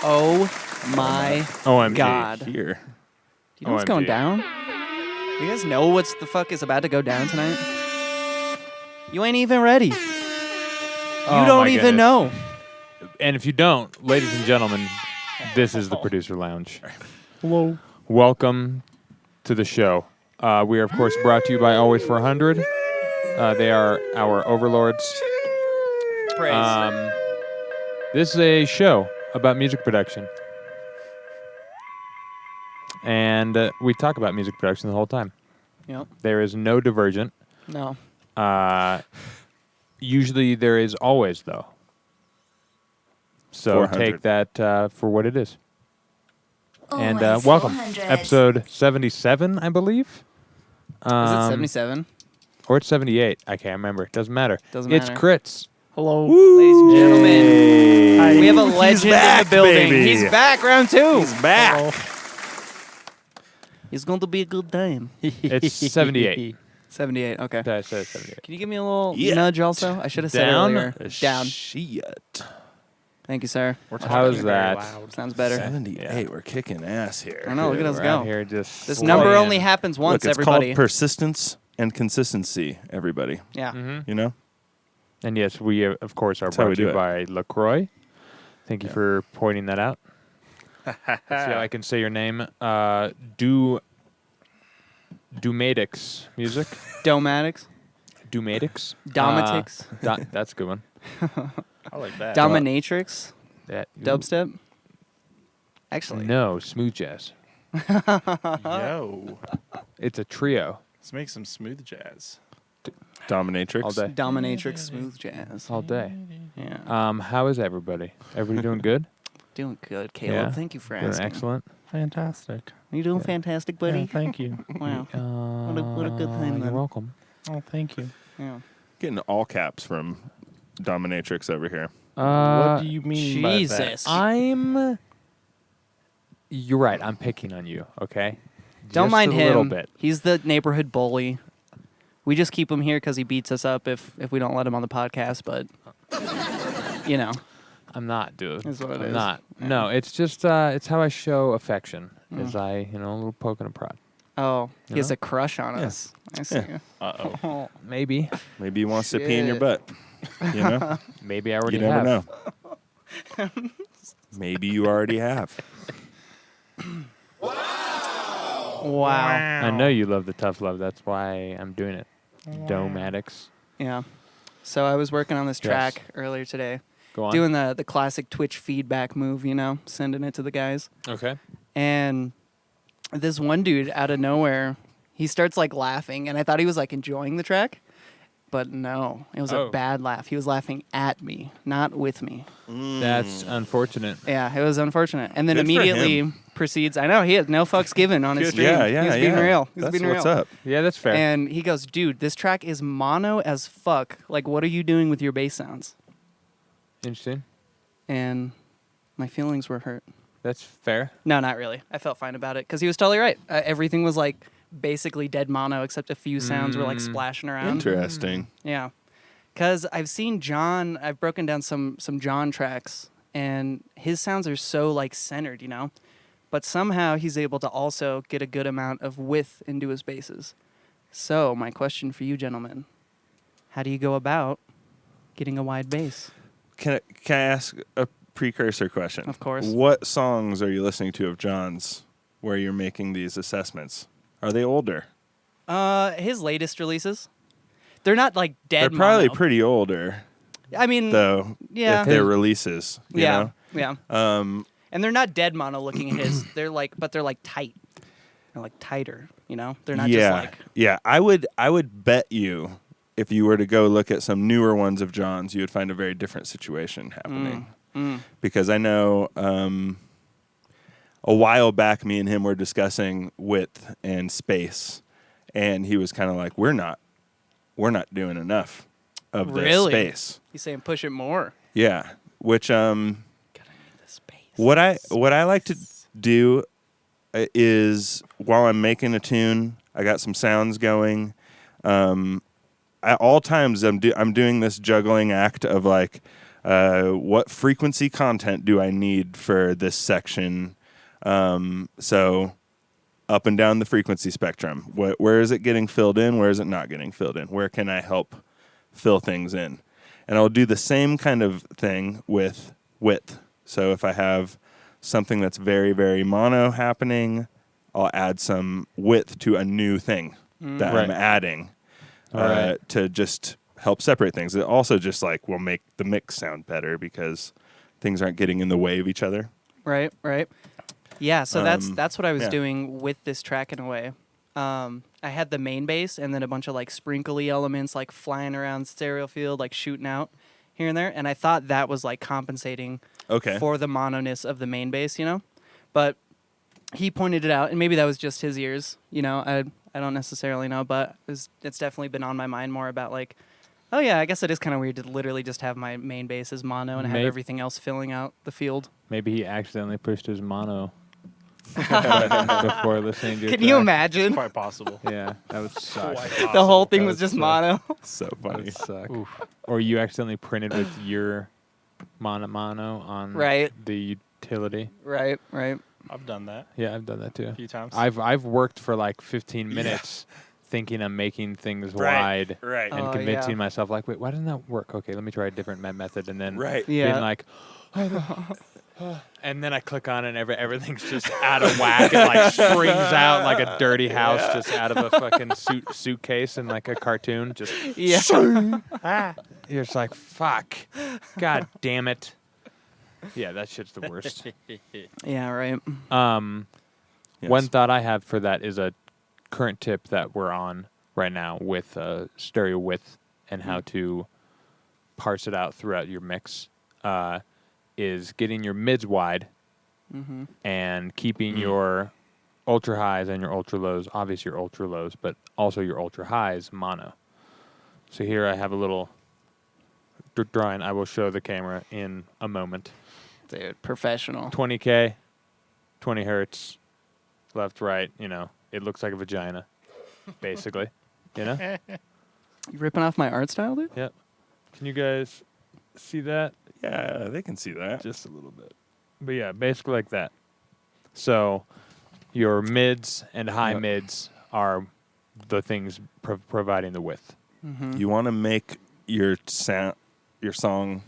Oh my OMG. God. Here. Do you know what's going OMG. down? You guys know what's the fuck is about to go down tonight? You ain't even ready. You Oh don't my even goodness. know. And if you don't, ladies and gentlemen, this is the Producer Lounge. Hello. Welcome to the show. We are, of course, brought to you by Always 400. They are our overlords. Praise. This is a show about music production. And we talk about music production the whole time. Yep. There is no divergent. No. Usually there is always, though. So 400. take that for what it is. And Always welcome. 400. Episode 77, I believe. Is it 77? Or it's 78. I can't remember. Doesn't matter. Doesn't It's matter. Critz. Hello. Ladies and gentlemen, Hey. we have a legend back, in the building. baby. He's back, round two. He's back. It's going to be a good time. It's 78. 78, okay. I said 78. Can you give me a little Yeah. nudge also? I should have said Down? earlier. Down. Shit. Thank you, sir. How's that? Sounds better. 78. Yeah. We're kicking ass here. I know, look at us We're go. out here just This slaying. number only happens once, Look, it's everybody. called persistence and consistency, everybody. Yeah. Mhm. You know? And yes, we, of course, are That's how brought we to you do it. by LaCroix. Thank you Yeah. for pointing that out. Let's see how I can say your name. Dumatix Music. Domatics. Dumatix. Domatics. That's a good one. I like that. Dominatrix. That, Dubstep. Actually. No, smooth jazz. Yo, It's a trio let's make some smooth jazz. Dominatrix. all day. Dominatrix smooth jazz. All day. Yeah. How is everybody? Everybody doing good? Doing good, Caleb. Yeah. Thank you for Doing asking. excellent. Fantastic. You doing fantastic, buddy? Thank you. Wow. What a good time You're then. welcome. Oh, thank you. Yeah. Getting all caps from Dominatrix over here. What do you mean Jesus. You're right. I'm picking on you. Okay. Don't Just mind a him. little bit. He's the neighborhood bully. We just keep him here because he beats us up if we don't let him on the podcast. But you know, I'm not, dude. Is what it I'm is. not. Yeah. No, it's just it's how I show affection. Is a little poke and a prod. oh, he has know? a crush on us. I see. Uh-oh. Oh, Maybe. Maybe he wants to pee in your Shit. butt. You know? Maybe I already You never have. know. Maybe you already have. wow. I know you love the tough love. That's why I'm doing it. Domatics. Yeah. So I was working on this Yes. track earlier today, Go on. doing the classic Twitch feedback move, you know, sending it to the guys. Okay. And this one dude out of nowhere, he starts like laughing, and I thought he was like enjoying the track, but no, it was Oh. a bad laugh. He was laughing at me, not with me. That's unfortunate. Yeah, it was unfortunate. And then Good for immediately him. proceeds. I know he had no fucks given on his stream. Yeah, he was being real. He was That's being what's real. up. Yeah, that's fair. And he goes, "Dude, this track is mono as fuck. Like, what are you doing with your bass sounds?" Interesting. And my feelings were hurt. That's fair. No, not really. I felt fine about it because he was totally right. Everything was like basically dead mono except a few sounds were like splashing around. Interesting. Yeah. Because I've seen John, I've broken down some John tracks, and his sounds are so like centered, you know? But somehow he's able to also get a good amount of width into his basses. So my question for you gentlemen, how do you go about getting a wide bass? Can I ask a precursor question? Of course. What songs are you listening to of John's where you're making these assessments? Are they older? His latest releases, they're not like dead They're probably mono. pretty older, I mean, though. yeah. If they're releases, you yeah, know? yeah. And they're not dead mono looking at his. They're like, but they're like tight. They're like tighter, you know? They're not yeah, just like, yeah. I would bet you if you were to go look at some newer ones of John's, you would find a very different situation happening. Because I know a while back, me and him were discussing width and space, and he was kind of like, "We're not doing enough of the Really? space." he's saying push it more. Yeah, which Gotta need the space. what I like to do is while I'm making a tune, I got some sounds going. At all times, I'm doing this juggling act of like, What frequency content do I need for this section? So up and down the frequency spectrum. Where is it getting filled in? Where is it not getting filled in? Where can I help fill things in? And I'll do the same kind of thing with width. So if I have something that's very, very mono happening, I'll add some width to a new thing that I'm adding to just help separate things. It also just will make the mix sound better because things aren't getting in the way of each other. Right. Yeah, so that's what I was doing with this track in a way. I had the main bass and then a bunch of sprinkly elements flying around stereo field, shooting out here and there, and I thought that was compensating for the mononess of the main bass, But he pointed it out, and maybe that was just his ears, I don't necessarily know, but it's definitely been on my mind more about oh yeah, I guess it is kind of weird to literally just have my main bass as mono and have everything else filling out the field. Maybe he accidentally pushed his mono before listening to your Can you imagine? Quite possible. Yeah, that would suck. The whole thing was just mono. So funny. That would suck. Or you accidentally printed with your mono on the utility. Right. I've done that Yeah, I've done that too. a few times. I've worked for 15 minutes thinking I'm making things wide Right. and convincing myself wait, why doesn't that work? Okay, let me try a different method, and then Yeah. being and then I click on it and everything's just out of whack. It springs out like a dirty house just out of a fucking suitcase in a cartoon. Just Yeah. you're just fuck. God damn it. Yeah, that shit's the worst. Yeah, right. One thought I have for that is a current tip that we're on right now with stereo width and how to parse it out throughout your mix. Is getting your mids wide and keeping your ultra highs and your ultra lows, obviously your ultra lows, but also your ultra highs mono. So here I have a little drawing. I will show the camera in a moment. Dude, professional. 20K, 20 hertz, left, right, it looks like a vagina, basically, You ripping off my art style, dude? Yep. Can you guys see that? Yeah, they can see that. Just a little bit. But yeah, basically like that. So your mids and high mids are the things providing the width. You want to make your song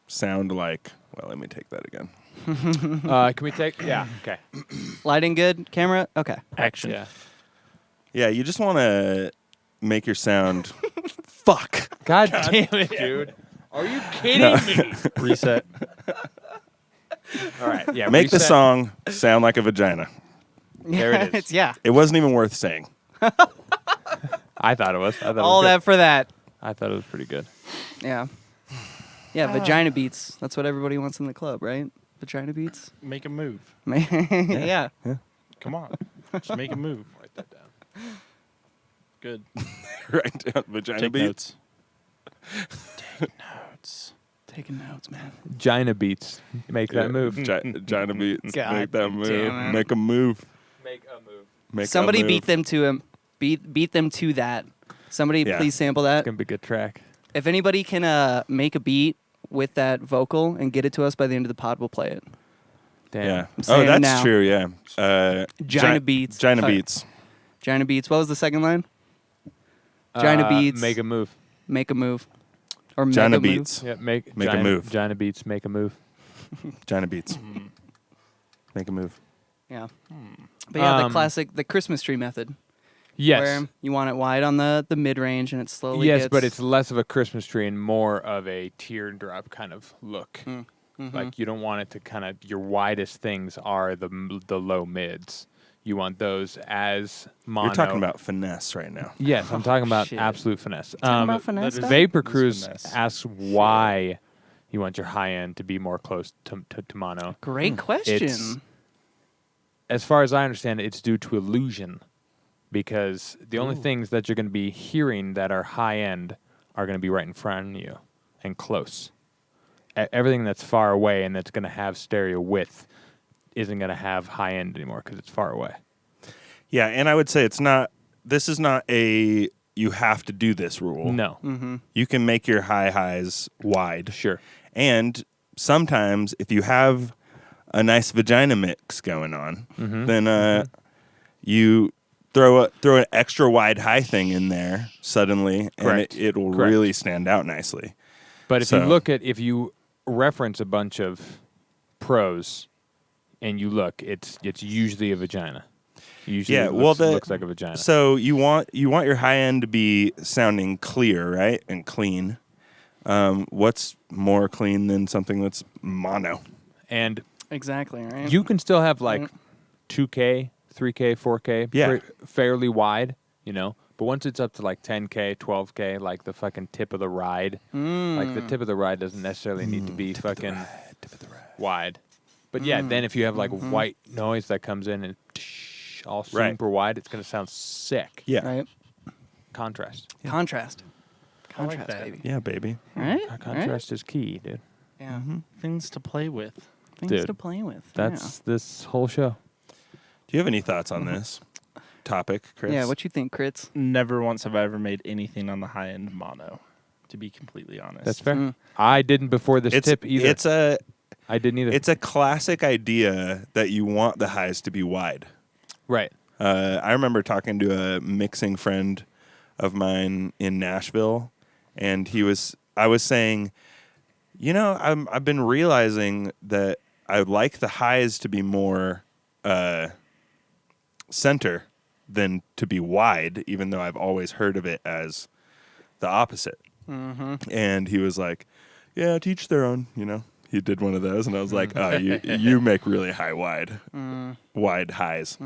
sound like. Well, let me take that again. Can we take? Yeah. Okay. Lighting good? Camera? Okay. Action. Yeah. Yeah, you just want to make your sound. Fuck. God damn it, dude. Are you kidding me? Reset. All right. Yeah. Make the reset. song sound like a vagina. There it is. Yeah. It wasn't even worth saying. I thought it was. All that for that. I thought it was pretty good. Yeah. Yeah, vagina beats. That's what everybody wants in the club, right? Vagina beats. Make a move. Yeah. Come on. Just make a move. Write that down. Good. Right down vagina Take beats. notes. Take notes. Taking notes, man. Gina beats. Make that move. Vagina beats. God Make that move. damn it. Make a move. Make a move. Make Somebody a move. beat them to him. Beat them to that. Somebody please sample that. It's gonna be a good track. If anybody can make a beat with that vocal and get it to us by the end of the pod, we'll play it. Damn. Yeah. saying Oh, it that's now. true. Yeah. Gina beats. Gina Fuck. beats. Gina beats. What was the second line? Gina beats. Make a move. Make a move. Or make Gina a beats. Yeah, make a Gina- move. Gina beats. Make a move. Gina beats. Make a move. move. Yeah. But yeah, the Um, classic, the Christmas tree method. Yes. Where you want it wide on the mid range and it slowly Yes, gets. but it's less of a Christmas tree and more of a teardrop kind of look. Like you don't want it to kind of your widest things are the low mids. You want those as mono. You're talking about finesse right now. Yes, I'm talking about Shit. absolute finesse. Talking about finesse, dog? Vapor This Cruise finesse. asks why you want your high end to be more close to mono. Great question. It's, as far as I understand it, it's due to illusion. Because the only things that you're going to be hearing that are high end are going to be right in front of you and close. Everything that's far away and that's going to have stereo width isn't going to have high end anymore because it's far away. Yeah, and I would say this is not a you have to do this rule. No. You can make your high highs wide. Sure. And sometimes if you have a nice vagina mix going on, then you throw an extra wide high thing in there suddenly, Correct. and it will Correct. really stand out nicely. But if you reference a bunch of pros, and you look, it's usually a vagina. Usually, it looks like a vagina. So you want your high end to be sounding clear, right, and clean. What's more clean than something that's mono? And Exactly, right? you can still have like 2K, 3K, 4K, Yeah. fairly wide, But once it's up to like 10K, 12K, like the fucking tip of the ride, like the tip of the ride doesn't necessarily need to be fucking wide. But yeah, then if you have like white noise that comes in and all super wide, it's going to sound sick. Yeah. Right. Contrast. Contrast. I like Contrast, that. baby. Yeah, baby. Right? Contrast is key, dude. Yeah. Things to play with. Things Dude, to play with. That's this whole show. Do you have any thoughts on this topic, Chris? Yeah, what you think, Critz? Never once have I ever made anything on the high end mono, to be completely honest. That's fair. I didn't before this tip either. I didn't either. It's a classic idea that you want the highs to be wide. Right. I remember talking to a mixing friend of mine in Nashville, and I was saying, I've been realizing that I would like the highs to be more center than to be wide, even though I've always heard of it as the opposite. And he was like, yeah, to each their own, He did one of those, and I was like, oh, you make really wide highs.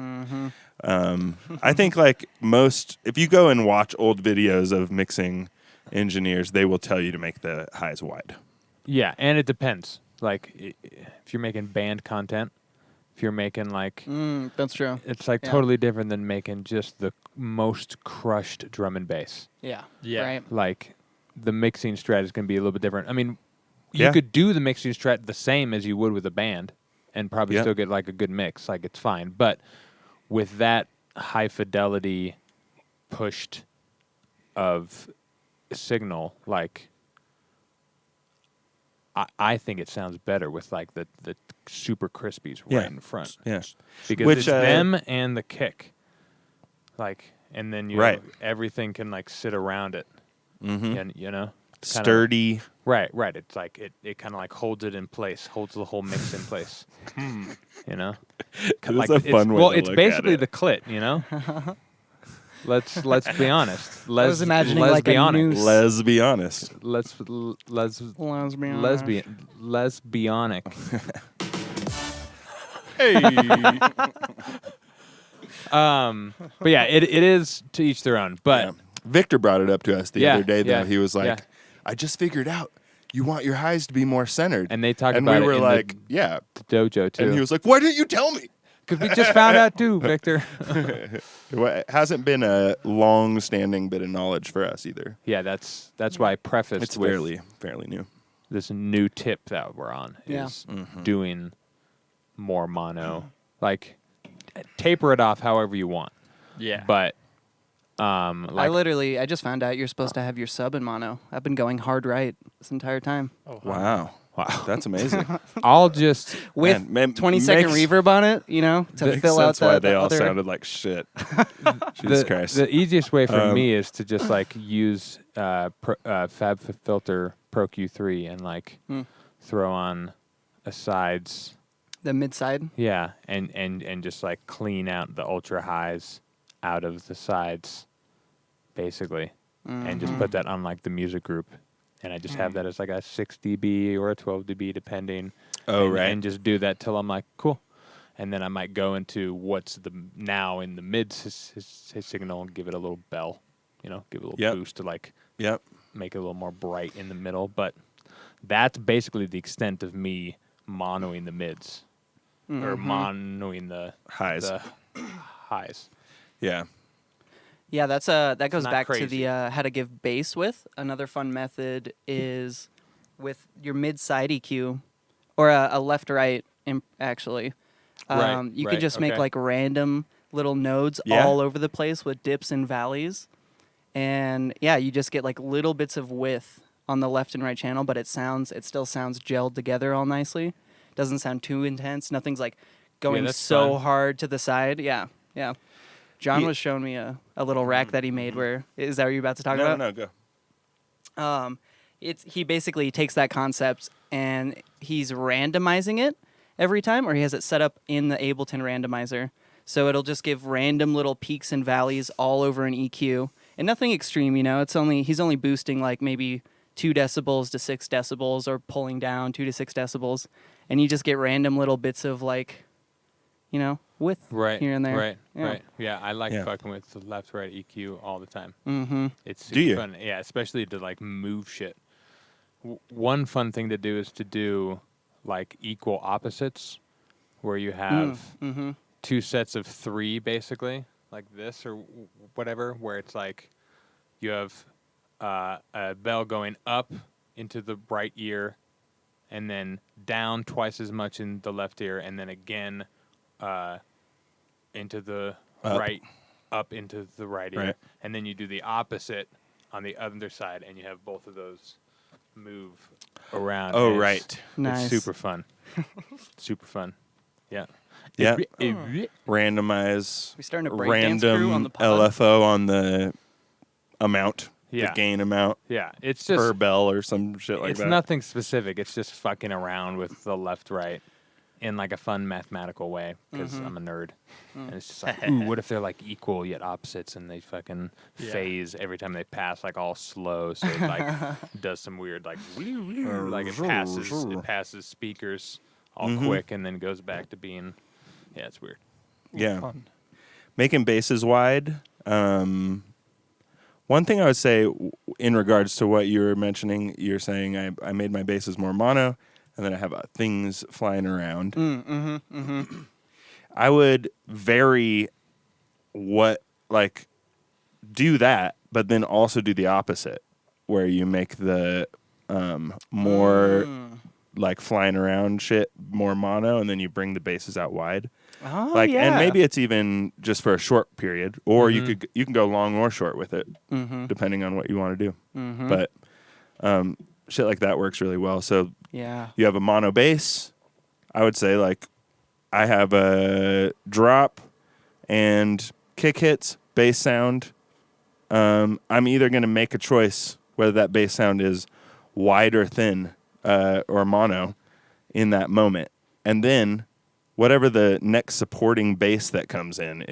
I think if you go and watch old videos of mixing engineers, they will tell you to make the highs wide. Yeah, and it depends. Like, if you're making band content, if you're making That's true. it's totally different than making just the most crushed drum and bass. Yeah. Yeah. Right. Like, the mixing strat is going to be a little bit different. I mean, you Yeah. could do the mixing strat the same as you would with a band and probably Yeah. still get a good mix. It's fine. But with that high fidelity pushed of signal, I think it sounds better with the super crispies right in front. Yeah. Because it's them and the kick. And then everything can sit around it. And Sturdy. Right. It's it kind of holds it in place, holds the whole mix in place. That's a fun way to it's look basically at it. the clit, Let's be honest. I was imagining let's like be a honest. noose. Let's be honest. Lesbianic. But yeah, it is to each their own. But Yeah. Victor brought it up to us the other day, though. yeah, He was like, yeah. I just figured out you want your highs to be more centered. and they talked and about we were it in like, yeah. the dojo too. And he was like, why didn't you tell me? Because we just found out too, Victor. It hasn't been a long-standing bit of knowledge for us either. Yeah, that's why I prefaced It's with fairly new. this new tip that we're on Yeah. is doing more mono. Taper it off however you want. Yeah. But I just found out you're supposed to have your sub in mono. I've been going hard right this entire time. Oh, Wow. That's amazing. I'll just With Man, 20-second makes- reverb on it, to Makes fill out sense why the they all other... sounded like shit. Jesus Christ. the easiest way for me is to just use Fab Filter Pro Q3 and throw on a sides. The mid-side. Yeah, and just clean out the ultra highs out of the sides, basically, and just put that on the music group, and I just have that as a 6 dB or a 12 dB depending. Oh, and, right. And just do that till I'm cool, and then I might go into what's now in the mid signal and give it a little bell, give it a little boost to Yep. make it a little more bright in the middle. But that's basically the extent of me monoing the mids. Or monoing the Highs. the highs. Yeah. Yeah, that goes not back to crazy. the how to give bass width. Another fun method is with your mid-side EQ or a left-right, actually. Right, You could just make okay. random little nodes Yeah. all over the place with dips and valleys. And yeah, you just get little bits of width on the left and right channel, but it still sounds gelled together all nicely. Doesn't sound too intense. Nothing's like going that's so fun. hard to the side. Yeah. John was showing me a little rack that he made. Where is that? What you're about to talk about? No, go. He basically takes that concept and he's randomizing it every time, or he has it set up in the Ableton randomizer. So it'll just give random little peaks and valleys all over an EQ, and nothing extreme. He's only boosting like maybe 2 decibels to 6 decibels, or pulling down 2 to 6 decibels, and you just get random little bits of like, width here and there. Right. Yeah, I like Yeah. fucking with the left-right EQ all the time. Mm-hmm. It's super Do you? fun. Yeah, especially to like move shit. One fun thing to do is to do like equal opposites, where you have Mm-hmm. 2 sets of 3 basically, like this or whatever, where it's like you have a bell going up into the right ear and then down twice as much in the left ear, and then again into the right, up into the right ear. Right. And then you do the opposite on the other side, and you have both of those move around. Oh, and right. Nice. It's super fun. Super fun. Yeah. Yeah. It- Randomize We starting a breakdance crew on random the pod? LFO on the amount, Yeah. the gain amount Yeah. It's just per bell or some shit like it's that. nothing specific. It's just fucking around with the left right in like a fun mathematical way, because I'm a nerd. And it's just like, ooh, what if they're like equal yet opposites, and they fucking phase every time they pass, like all slow, so it like does some weird like it passes speakers all quick and then goes back to being it's weird. Yeah. Fun. Making bases wide. One thing I would say in regards to what you were mentioning, you're saying I made my bases more mono, and then I have things flying around. I would vary do that, but then also do the opposite, where you make the more like flying around shit more mono, and then you bring the bases out wide. Oh, And maybe it's even just for a short period, or you can go long or short with it, depending on what you want to do. But shit like that works really well. So Yeah. you have a mono bass. I would say like I have a drop and kick hits, bass sound. I'm either going to make a choice whether that bass sound is wide or thin or mono in that moment. And then whatever the next supporting bass that comes in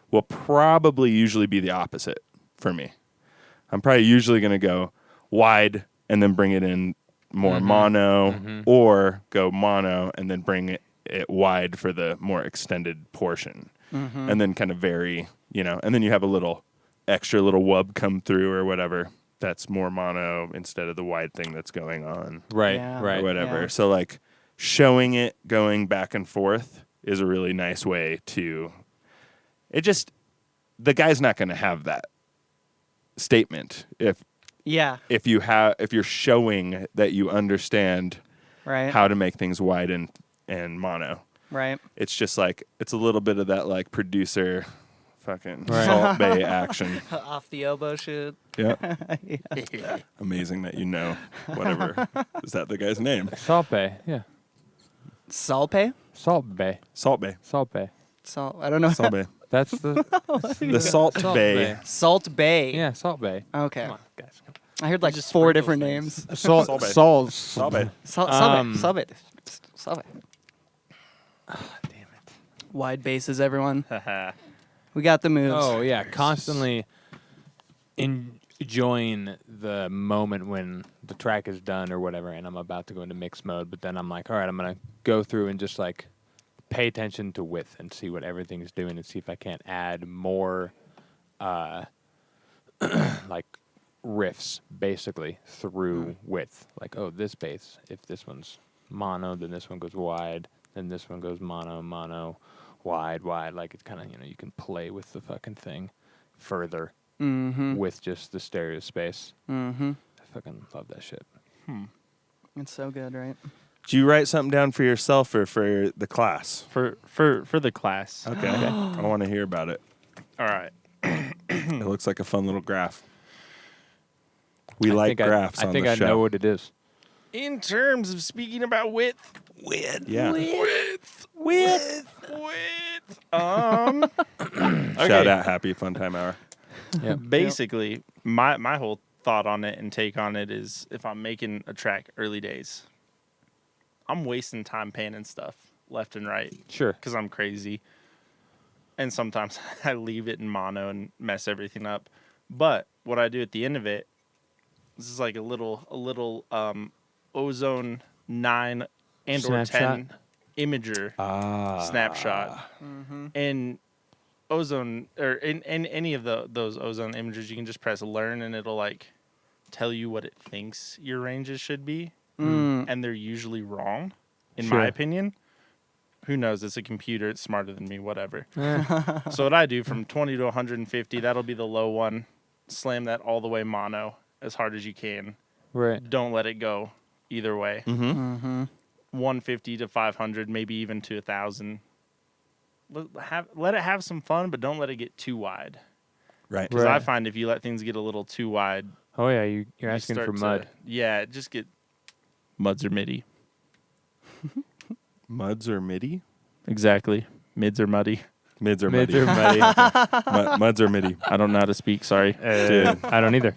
will probably usually be the opposite for me. I'm probably usually going to go wide and then bring it in more mono, or go mono and then bring it wide for the more extended portion. And then kind of vary, and then you have a little extra little wub come through or whatever that's more mono instead of the wide thing that's going on. Right, Yeah. right. Or whatever. Yeah. So like showing it going back and forth is a really nice way to the guy's not going to have that statement if you're showing that you understand Right. how to make things wide and mono. Right. It's just like it's a little bit of that like producer fucking Right. Salt Bay action. Off the elbow shit. Yeah. Amazing that you know whatever. Is that the guy's name? Salt Bay, yeah. Salpe? Salt Bay. Salt Bay. Salt Bay. Salt. I don't know. Salt Bay. That's the The Salt Bay. Bay. Salt Bay. Yeah, Salt Bay. Okay. Come on, guys. Come I heard like Just 4 sprinkle different things. names. on. Salt Bay. Salt. Salt Bay. Sub it. Damn it. Wide bases, everyone. We got the moves. Oh yeah, constantly enjoying the moment when the track is done or whatever, and I'm about to go into mix mode. But then I'm like, all right, I'm gonna go through and just like pay attention to width and see what everything's doing, and see if I can't add more, like riffs basically through width. Like, oh, this bass, if this one's mono, then this one goes wide, then this one goes mono, mono. Wide. Like it's kind of, you can play with the fucking thing further with just the stereo space. I fucking love that shit. It's so good, right? Do you write something down for yourself or for the class? For the class. Okay. I want to hear about it. All right. It looks like a fun little graph. We like graphs I on think the I show. know what it is. In terms of speaking about width. Yeah. Width. Shout out Happy Fun Time Hour. Yeah. Basically, my whole thought on it and take on it is if I'm making a track early days, I'm wasting time panning stuff left and right Sure. because I'm crazy. And sometimes I leave it in mono and mess everything up. But what I do at the end of it, this is like a little Ozone 9 and Snapshot? or 10 imager snapshot. And Ozone or in any of those Ozone imagers, you can just press learn and it'll like tell you what it thinks your ranges should be. And they're usually wrong, in my opinion. Who knows? It's a computer. It's smarter than me. Whatever. So what I do from 20 to 150, that'll be the low one. Slam that all the way mono as hard as you can. Right. Don't let it go either way. 150 to 500, maybe even to 1,000. Let it have some fun, but don't let it get too wide. Right. Because I find if you let things get a little too wide, Oh yeah, you're asking for mud. Just get muds or MIDI. Muds or MIDI? Exactly. Mids or muddy. Mids or Mids MIDI. or muddy. Muds or MIDI. I don't know how to speak. Sorry. Dude. I don't either.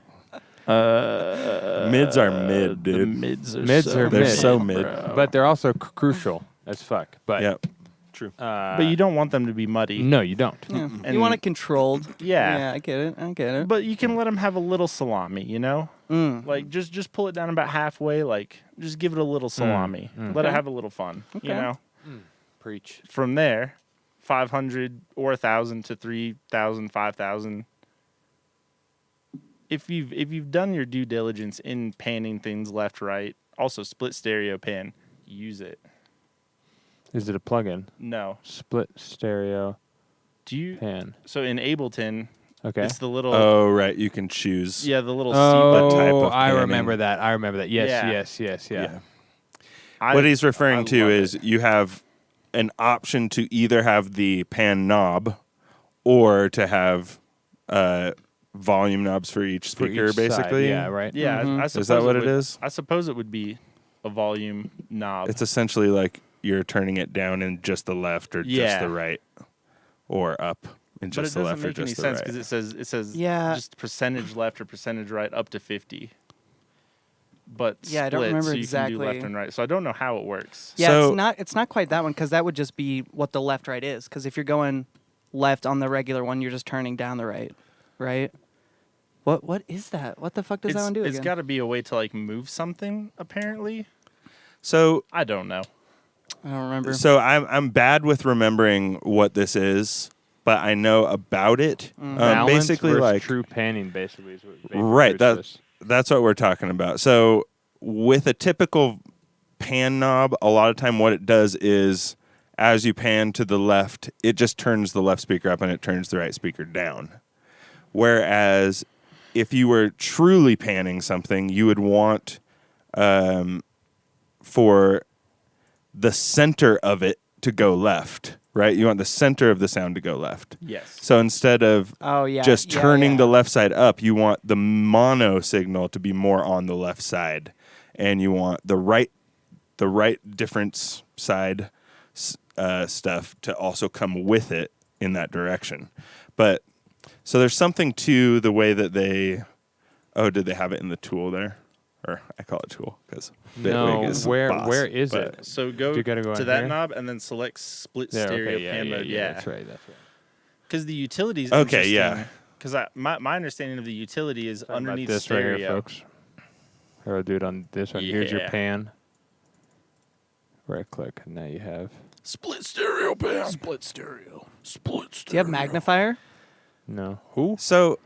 Mids are mid, The dude. mids are Mids so are They're mid. so mid. bro. But they're also crucial as fuck. But Yep. True. But you don't want them to be muddy. no, you don't. Yeah. And- You want it controlled. Yeah. I get it. But you can let them have a little salami, you know? Like, just pull it down about halfway. Like, just give it a little salami. Let it Okay. have a little fun, you Okay. know? Preach. From there, 500 or 1,000 to 3,000, 5,000. If you've done your due diligence in panning things left, right, also split stereo pan, use it. Is it a plugin? No. Split stereo Do you? pan. So in Ableton, Okay. it's the little Oh, right. You can choose. the little Oh, type of I panning. remember that. Yes, Yeah. yes. Yeah. I- What he's referring I to love is it. you have an option to either have the pan knob or to have volume knobs for each For speaker, each side. basically. Yeah, right. Yeah, I Is suppose that what it would- is? I suppose it would be a volume knob. It's essentially like you're turning it down in just the left or just Yeah. the right, or up in but just it the doesn't left or make any just the sense right. because it says Yeah. just percentage left or percentage right up to 50. But Yeah, I don't split, remember so you can do exactly. left and right. So I don't know how it works. Yeah, So- it's not quite that one because that would just be what the left right is. Because if you're going left on the regular one, you're just turning down the right, right? What is that? What the fuck does that one do It's again? got to be a way to like move something. Apparently, So I don't know. I don't remember. So I'm bad with remembering what this is, but I know about it. Balance Basically, versus like true panning, basically. Is what right. Critz That's what we're talking about. So with a typical pan knob, a lot of time what it does is as you pan to the left, it just turns the left speaker up and it turns the right speaker down. Whereas if you were truly panning something, you would want for the center of it to go left, right? You want the center of the sound to go left. Yes. So instead of Oh yeah, just yeah, turning yeah. the left side up, you want the mono signal to be more on the left side, and you want the right difference side stuff to also come with it in that direction. But so there's something to the way that they. Oh, did they have it in the tool there? Or I call it tool because No, Bitwig is where boss, is but- it? So go You gotta go to in that here? knob and then select split There, stereo okay, pan mode. Yeah, That's right. Because the utilities. Okay, yeah. Because my understanding of the utility is Talking about underneath this stereo. right here, folks. Or I'll do it on this one. Here's your Yeah. pan. Right click, and now you have Split stereo pan. Split stereo. Do you have magnifier? no. So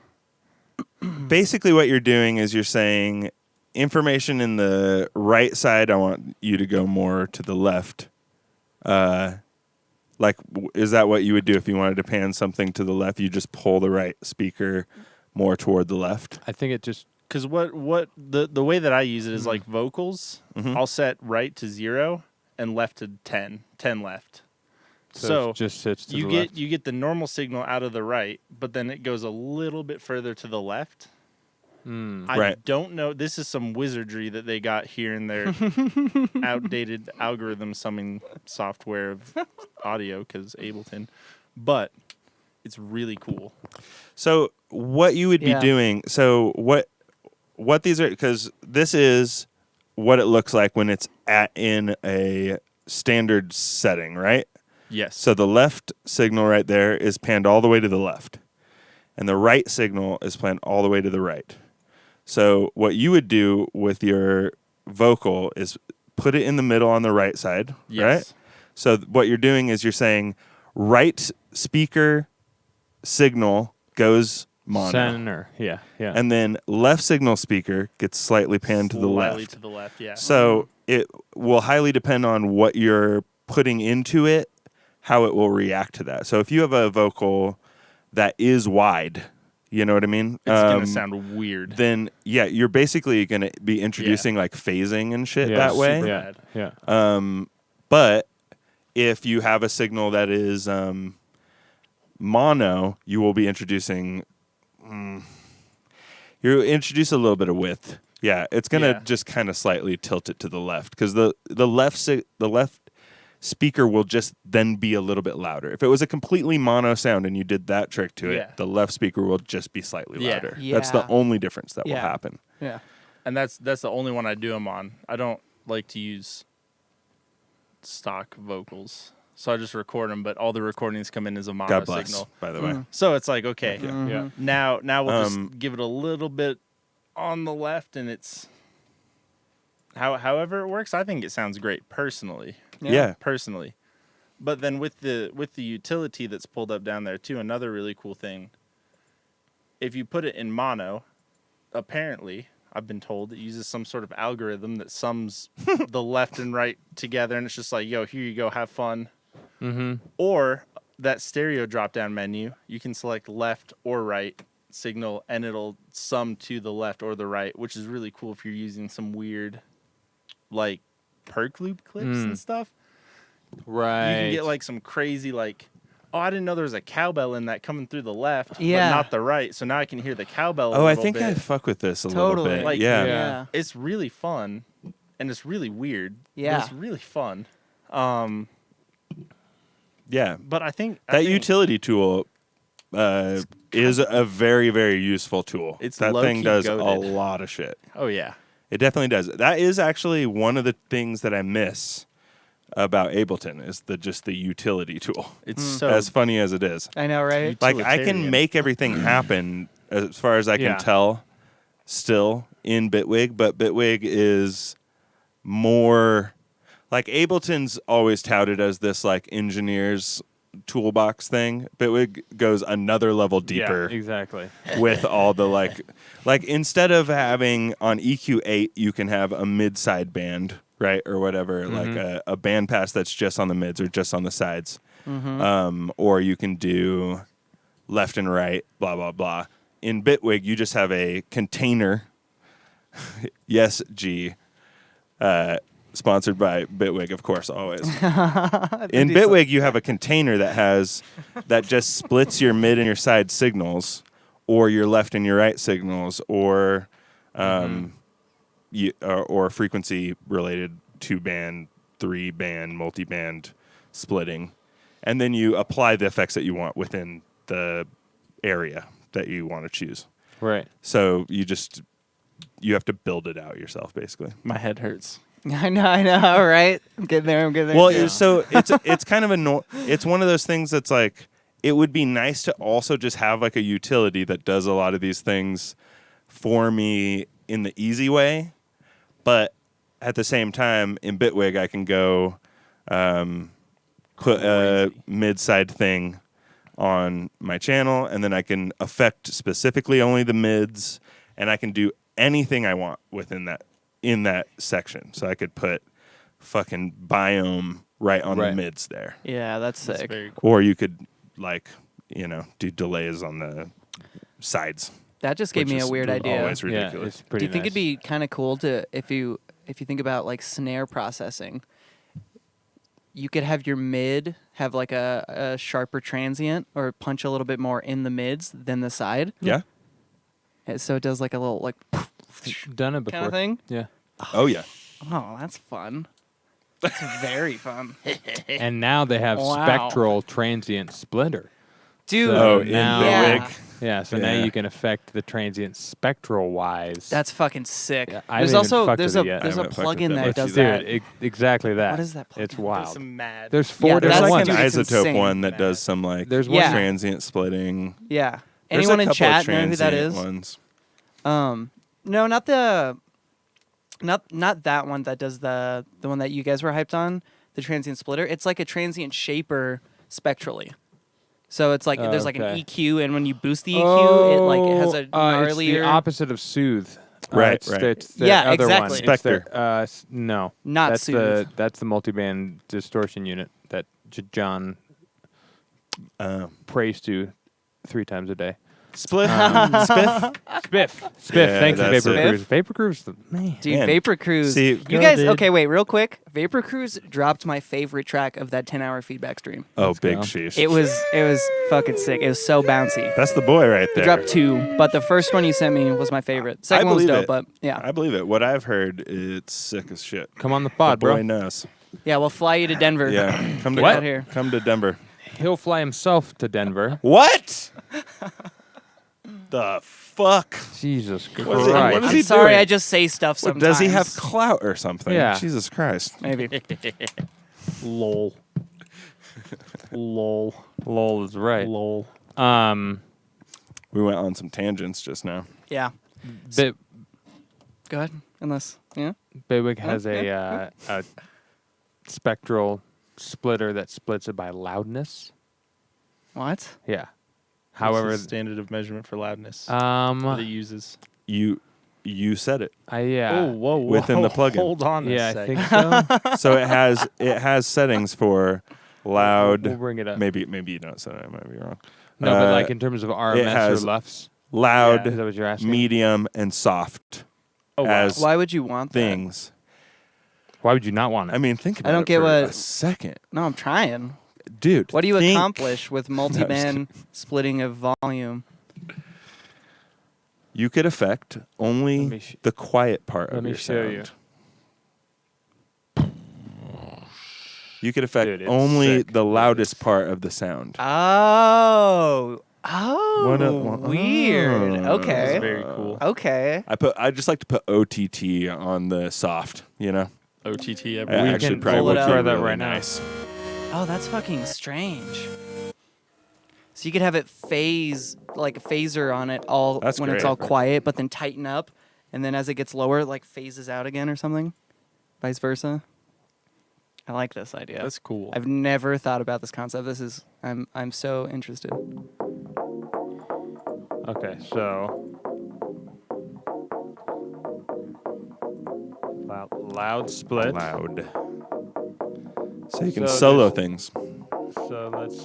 basically what you're doing is you're saying information in the right side, I want you to go more to the left. Is that what you would do if you wanted to pan something to the left? You just pull the right speaker more toward the left? I think it just Because what the way that I use it is like vocals. Mhm. I'll set right to 0 and left to 10. 10 left. so So it just sits to you the get left. the normal signal out of the right, but then it goes a little bit further to the left. I don't know. This is some wizardry that they got here in their outdated algorithm summing software of audio because Ableton, but it's really cool. So what you would be doing? So what these are, because this is what it looks like when it's in a standard setting, right? Yes. So the left signal right there is panned all the way to the left, and the right signal is panned all the way to the right. So what you would do with your vocal is put it in the middle on the right side, right? So what you're doing is you're saying right speaker signal goes mono. Center, yeah. And then left signal speaker gets slightly panned to the left. Slightly to the left, yeah. So it will highly depend on what you're putting into it, how it will react to that. So if you have a vocal that is wide, you know what I mean? It's going to sound weird. Then, you're basically going to be introducing like phasing and shit that way. Super bad. But if you have a signal that is mono, you will be introducing... you introduce a little bit of width. Yeah, it's going to just kind of slightly tilt it to the left because the left speaker will just then be a little bit louder. If it was a completely mono sound and you did that trick to it, the left speaker will just be slightly louder. Yeah. That's the only difference that will happen. Yeah. And that's the only one I do them on. I don't like to use stock vocals. So I just record them, but all the recordings come in as a mono God bless, signal. by the way. So it's like, okay, Yeah. now we'll just give it a little bit on the left, and it's however it works. I think it sounds great personally. Yeah. Personally. But then with the utility that's pulled up down there too, another really cool thing. If you put it in mono, apparently I've been told it uses some sort of algorithm that sums the left and right together, and it's just like, yo, here you go, have fun. Or that stereo drop-down menu, you can select left or right signal, and it'll sum to the left or the right, which is really cool if you're using some weird, like, perk loop clips and stuff. Right. You can get, like, some crazy, like, oh, I didn't know there was a cowbell in that coming through the left, but Yeah. not the right, so now I can hear the cowbell a Oh, I little think bit. I fuck with this a little Totally. bit. Like, yeah. It's really fun, and it's really weird. Yeah. But it's really fun. Yeah. But I think That utility tool is a very, very useful tool. It's that low-key thing does goated. a lot of shit. Oh yeah. It definitely does. That is actually one of the things that I miss about Ableton is just the utility tool. It's so As funny as it is. I know, right? Like I can utilitarian. make everything happen as far as I can Yeah. tell still in Bitwig, but Bitwig is more like Ableton's always touted as this like engineer's toolbox thing. Bitwig goes another level deeper Yeah, exactly. with all the like instead of having on EQ8 you can have a mid-side band, right, or whatever, like a band pass that's just on the mids or just on the sides. Or you can do left and right, blah blah blah. In Bitwig you just have a container. Yes, G. Sponsored by Bitwig, of course, always. In Bitwig, you have a container that just splits your mid and your side signals, or your left and your right signals, or or frequency related 2-band, 3-band, multi-band splitting, and then you apply the effects that you want within the area that you want to choose. Right. So you have to build it out yourself, basically. my head hurts. I know, right? I'm getting there. Well, so it's kind of it's one of those things that's like it would be nice to also just have like a utility that does a lot of these things for me in the easy way, but at the same time in Bitwig I can go put a mid-side thing on my channel, and then I can affect specifically only the mids, and I can do anything I want within that. In that section. So I could put fucking biome right on the mids there. Yeah, that's sick. That's very cool. Or you could do delays on the sides. That just gave which me a is weird idea. Always Yeah, ridiculous. it's pretty Do you think nice. it'd be kind of cool to if you think about like snare processing, you could have your mid have like a sharper transient or punch a little bit more in the mids than the side. Yeah. So it does like a little like Done it before. kind of thing. Yeah. Oh yeah. Oh, that's fun. That's very fun. And now they have Wow. spectral transient splitter. Dude, So in now, the Yeah. wig. Yeah, so Yeah. now you can affect the transient spectral wise. that's fucking sick. Yeah, I There's haven't even also fucked there's with a it yet. there's I a haven't fucked with plugin it. that Let's does do that. Dude, exactly that. What is that It's plugin? wild. That's some mad. There's Yeah, four There's that's different like an ones. dude, it's isotope insane. one that does some like There's one. Yeah. transient splitting. Yeah. There's Anyone a in couple of chat know who that transient is? Ones. No, not the, not that one that does the one that you guys were hyped on, the transient splitter. It's like a transient shaper spectrally. So it's like there's like an Okay. EQ, and when you boost the EQ, it has a It's gnarlier. the opposite of soothe. Right, It's right. It's the Yeah, other exactly. one. It's Spectre. No, Not that's soothe. that's the multiband distortion unit that John prays to 3 times a day. Split. Spiff. Spiff. Yeah, Thank you, that's Vapor it. Cruise. Vapor Cruise, man. Dude, Man. Vapor Cruise. See, you go, guys, dude. okay, wait, real quick. Vapor Cruise dropped my favorite track of that 10-hour feedback stream. Oh, big go. sheesh. It was fucking sick. It was so bouncy. That's the boy right It there. dropped 2, but the first one you sent me was my favorite. Second one was believe dope, it. but yeah. I believe it. What I've heard, it's sick as shit. Come on the The pod, boy bro. knows. Yeah, we'll fly you to Denver. Yeah. Come to Get out here. Come to Denver. He'll fly himself to Denver. What? The fuck? Jesus Christ. What is it- what is I'm he sorry, doing? I just say stuff What, sometimes. does he have clout or something? Yeah. Jesus Christ. Maybe. Lol. Lol. Lol is right. Lol. We went on some tangents just now. Yeah. Bit, Go ahead. Unless, yeah. Bitwig has yeah, a spectral splitter that splits it by loudness. What? Yeah. However, However, standard of measurement for loudness that it uses. You said it. yeah. Oh, whoa, whoa. Within the plugin. Hold on Yeah, a I second. think so. So it has settings for loud. We'll bring it up. Maybe you don't say that. I might be wrong. No, but Uh, like in terms of RMS has or LUFS. Loud, Is that what you're asking? medium, and soft Oh, wow. as Why would you want that? things. Why would you not want it? I mean, think about don't it get for what- a second. No, I'm trying. Dude, What do you think- accomplish with multiband splitting of volume? You could affect Let only me sh- the quiet part let of me your show you. sound. You could affect Dude, it's only sick. the loudest part of the sound. Oh. What Weird. oh. Okay. That's very cool. Okay. I just like to put OTT on the soft, you know? OTT I everywhere. We actually can probably pull would it be up. Try that really right now. nice. Oh, that's fucking strange. So you could have it phase, like a phaser on it all That's when it's great. all quiet, but then tighten up, and then as it gets lower, it like phases out again or something. Vice versa. I like this idea. That's cool. I've never thought about this concept. I'm so interested. Okay, so loud split. Loud. So you can So solo there's- things. So let's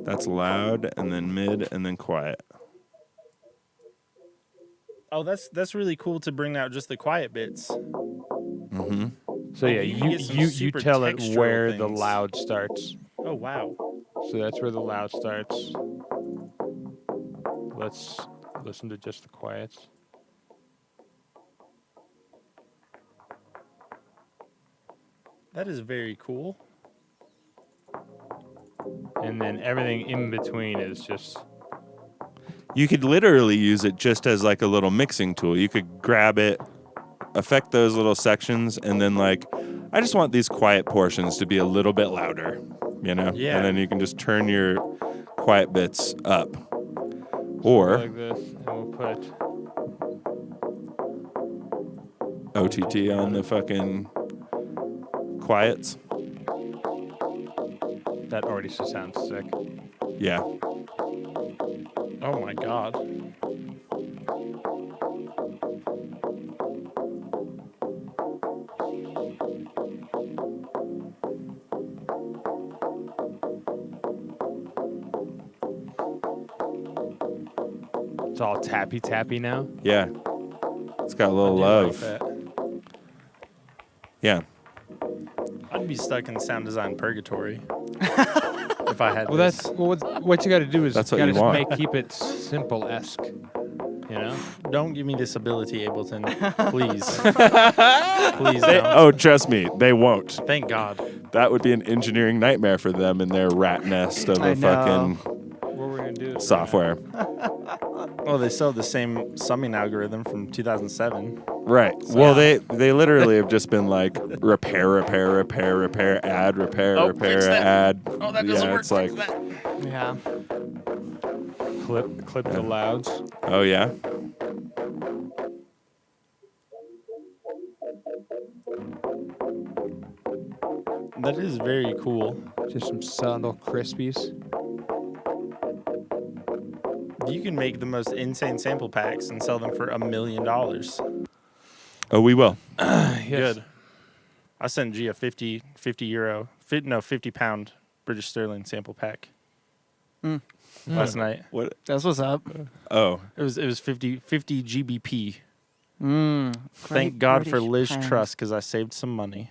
That's loud, and then mid, and then quiet. Oh, that's really cool to bring out just the quiet bits. Mm-hmm. so yeah, you can you get some you super tell it textural where the things. loud starts. Oh, wow. So that's where the loud starts. Let's listen to just the quiets. That is very cool. And then everything in between is just You could literally use it just as like a little mixing tool. You could grab it, affect those little sections, and then like, I just want these quiet portions to be a little bit louder, you know? Yeah. And then you can just turn your quiet bits up. Or like this, and we'll put OTT on the fucking quiets. that already sounds sick. Yeah. Oh, my God. It's all tappy now. Yeah. It's got a little I do love. like that. Yeah. I'd be stuck in sound design purgatory if I had Well, this. that's what you got to do is That's what gotta you want. keep it simple esque. You know? Don't give me this ability, Ableton. Please. Please don't. Oh, trust me, they won't. Thank God. That would be an engineering nightmare for them in their rat nest of I a fucking What we're gonna do? Is software. Oh, they still have the same summing algorithm from 2007. Right. Well, they literally have just been like repair, add, Oh, fix repair, that. add. Oh, that doesn't work. It's like, Fix that. Yeah. clip the louds. oh yeah. That is very cool. Just some subtle crispies. You can make the most insane sample packs and sell them for $1 million. Oh, we will. Yes. Good. I sent G a 50 pound British sterling sample pack last night. What? That's what's up. Oh, It was 50 GBP. Thank Thank God for Liz Truss because I saved some money.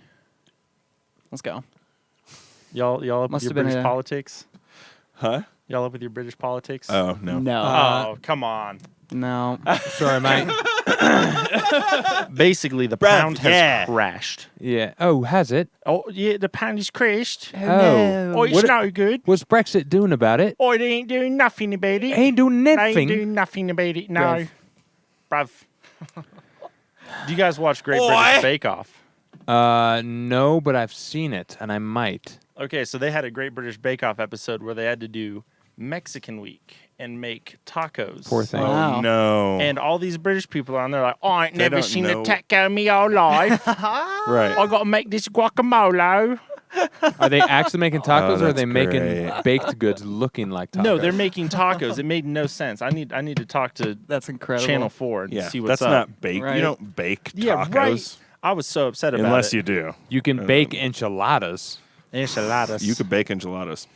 Let's go. Y'all up Must with have your been British a- politics? huh? Y'all up with your British politics? Oh no. No. Oh, come on. No. Sorry, mate. Basically, the pound has crashed. Yeah. Oh, has it? Oh, yeah, the pound is crashed. Oh. Oh, it's What- no good. What's Brexit doing about it? Oh, they ain't doing nothing about it. Ain't doing They ain't nothing. doing nothing about it, no. Bruv. Bruv. Do you guys watch Great British Bake Off? No, but I've seen it, and I might. Okay, so they had a Great British Bake Off episode where they had to do Mexican week and make tacos. Poor thing. Wow. Oh no. And all these British people are on there like, oh, I ain't They never don't seen know. a taco in me whole life. right. I got to make this guacamole. Are they actually making tacos, or are that's they making great. baked goods looking like tacos? No, they're making tacos. It made no sense. I need to talk to That's incredible. Channel 4 and Yeah. see what's That's up. not baked. Right. You don't bake tacos Yeah, right. I was so upset about unless it. you do. You can bake enchiladas. Enchiladas. You could bake enchiladas.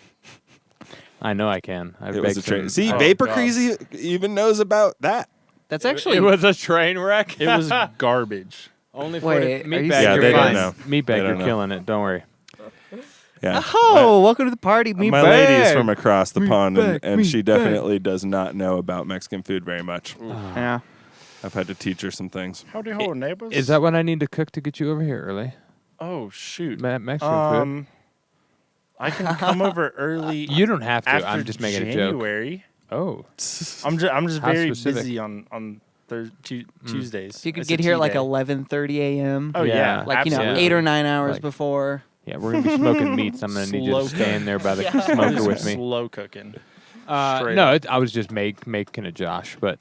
I know I can. I've It was baked a train. some- See, Oh, Vapor God. Crazy even knows about that. That's actually It was a train wreck. It was garbage. Only for Wait, the are you meatbag. Yeah, you're they don't fine. know. Meatbag, They you're don't know. killing it. Don't worry. Yeah. Oh, welcome to the party. Me My bag. lady's from across the pond, bag, and she meat bag. definitely does not know about Mexican food very much. Yeah. I've had to teach her some things. Howdy ho, neighbors. Is that what I need to cook to get you over here early? Oh, shoot. Mexican food? I can come over early You don't have to. after I'm just making a joke. January. Oh. I'm just How very specific? busy on Tuesdays. If you could It's a get here tea like day. 11:30 a.m. Oh, yeah. like, you know, absolutely. 8 or 9 hours Like- before. Yeah, we're going to be smoking meats. I'm going to need you Slow to stand there by the I'll do smoker some with me. slow cooking. No, straight I was just making a Josh, but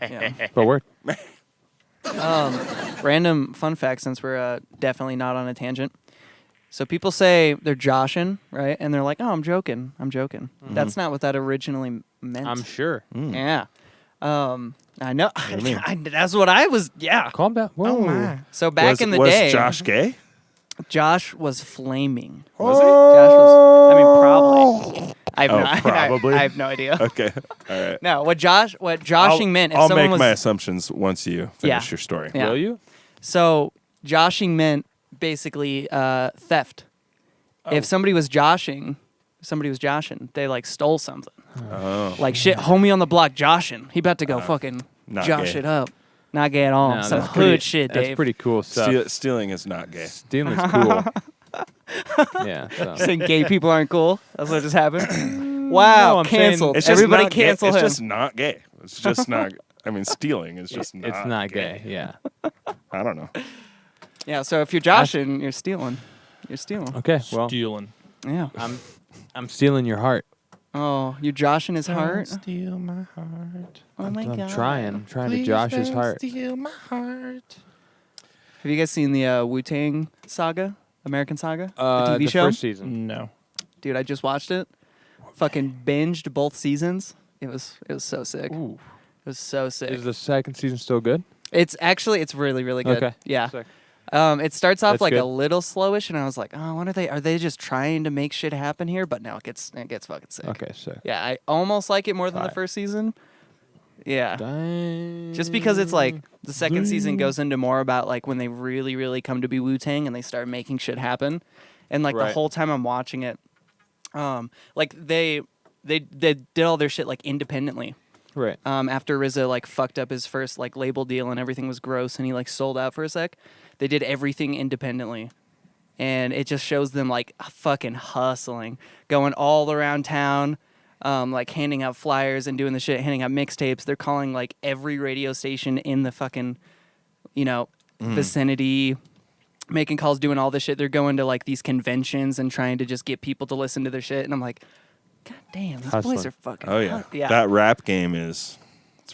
Yeah. we're Random fun fact, since we're definitely not on a tangent. So people say they're joshing, right? And they're like, "Oh, I'm joking. I'm joking." That's not what that originally meant. I'm sure. Yeah. I know. do you mean? That's what I was. Yeah. Calm down. Whoa. So back in the was day, Josh gay? Josh was flaming. Was he? Josh was. I mean, probably. I have Oh, no, probably? I have no idea. Okay. All right. No, what joshing meant. If I'll someone make was, my assumptions once you finish Yeah. your story. Yeah. Will you? So joshing meant basically theft. If somebody was joshing, they like stole something. Oh. Like shit, homie on the block joshing. He about to go fucking not josh gay. it up. Not gay at all. No, Some that's hood pretty- shit, That's Dave. pretty cool stuff. Stealing is not gay. Stealing's cool. Yeah. So. Saying gay people aren't cool. That's what just happened. Wow, No, I'm saying canceled. It's just Everybody not gay. cancel It's him. just not gay. It's just not. I mean, stealing is just not. It's not gay. Yeah. I don't know. Yeah, so if you're joshing, you're stealing. You're stealing. Okay. Well, Stealing. Yeah. I'm stealing your heart. Oh, you're joshing his heart? Steal my heart. Oh my I'm god. trying to josh his heart. Steal my heart. Have you guys seen the Wu-Tang saga? American Saga? The TV the show? first season. No. Dude, I just watched it. Fucking binged both seasons. It was so sick. Ooh. It was so sick. Is the second season still good? It's really, really good. Okay. Yeah. Sick. It starts off That's like good. a little slowish, and I was like, oh, what are they just trying to make shit happen here? But no, it gets fucking sick. Okay. Sick. Yeah, I almost like it more than the Alright. first season. Yeah. Dang. Just because it's like the second season goes into more about like when they really, really come to be Wu-Tang and they start making shit happen. And like the Right. whole time I'm watching it, like they did all their shit like independently. Right. After RZA like fucked up his first like label deal and everything was gross and he like sold out for a sec, they did everything independently. And it just shows them like fucking hustling, going all around town, like handing out flyers and doing the shit, handing out mixtapes. They're calling like every radio station in the fucking, vicinity, making calls, doing all this shit. They're going to like these conventions and trying to just get people to listen to their shit. And I'm like, God damn, these boys are fucking. Oh yeah. Yeah. That rap game it's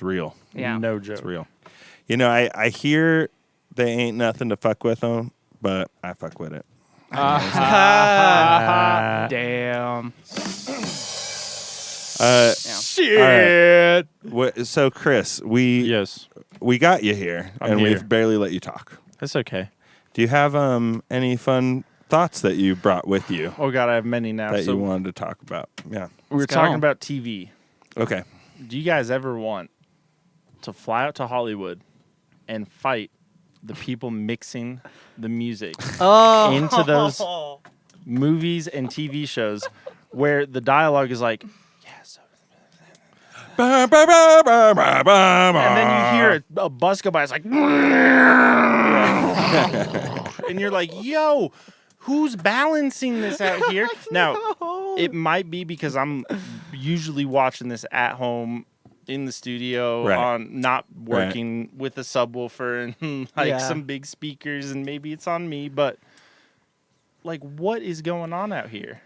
real. Yeah. No joke. It's real. I hear they ain't nothing to fuck with them, but I fuck with it. Damn. Shit. So Chris, we got you here, I'm we've here. barely let you talk. That's okay. Do you have any fun thoughts that you brought with you Oh God, I have many now. that So you wanted to talk about? Yeah. we were Let's go. talking about TV. Okay. Do you guys ever want to fly out to Hollywood and fight the people mixing the music into those movies and TV shows where the dialogue is like, yes, and then you hear a bus go by, it's like, and you're like, yo, who's balancing this out here? Now, it might be because I'm usually watching this at home in the studio on not working with a subwoofer and like some big speakers, and maybe it's on me, but like, what is going on out here?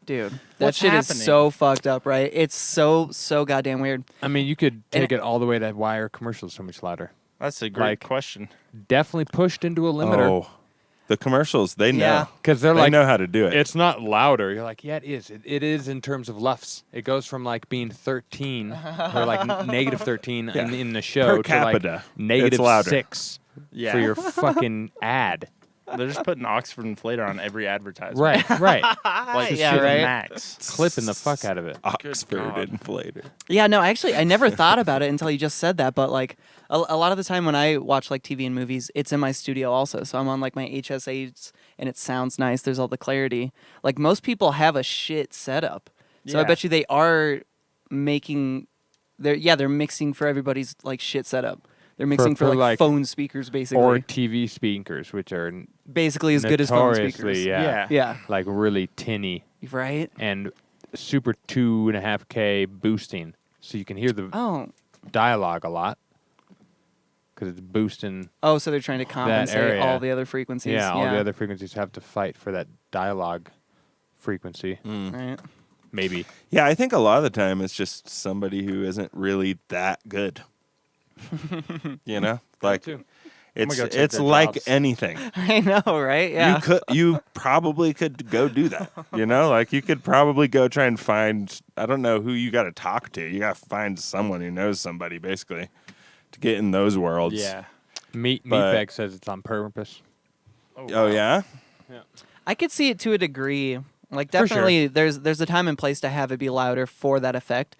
Dude, that What's shit happening? is so fucked up, right? It's so goddamn weird. I mean, you could And take it all the way to why are commercials so much louder. That's a great Like- question. Definitely pushed into a limiter. Oh, the commercials, they know. Yeah. Because they're They like, know how to do it. it's not louder. You're like, yeah, it is. It is in terms of LFOs. It goes from like being 13 or like negative 13 in the show Per to like capita, negative it's louder. 6 Yeah. for your fucking ad. They're just putting Oxford Inflator on every advertisement. Right. Like, Yeah, to the right. max. Clipping the fuck out of it. Oxford God. inflator. Yeah, no, actually, I never thought about it until you just said that. But like a lot of the time when I watch like TV and movies, it's in my studio also. So I'm on like my HS8s and it sounds nice. There's all the clarity. Like most people have a shit setup. So I Yeah. bet you they are making, they're mixing for everybody's like shit setup. They're mixing for like phone speakers basically. Or TV speakers, which are basically as good as phone speakers. notoriously, Yeah. Yeah. like really tinny Right? and super 2.5K boosting, so you can hear the Oh. dialogue a lot because it's boosting. Oh, so they're trying to compensate area. all the other frequencies. Yeah, all the other frequencies have to fight for that dialogue frequency. Right. Maybe. Yeah, I think a lot of the time it's just somebody who isn't really that good. Like too. it's go take it's their like jobs. anything. I know, right? Yeah. You probably could go do that. Like you could probably go try and find, I don't know who you got to talk to. You got to find someone who knows somebody basically to get in those worlds. Yeah. But- Meatbag says it's on purpose. Oh yeah. I could see it to a degree. Like For sure. definitely there's a time and place to have it be louder for that effect.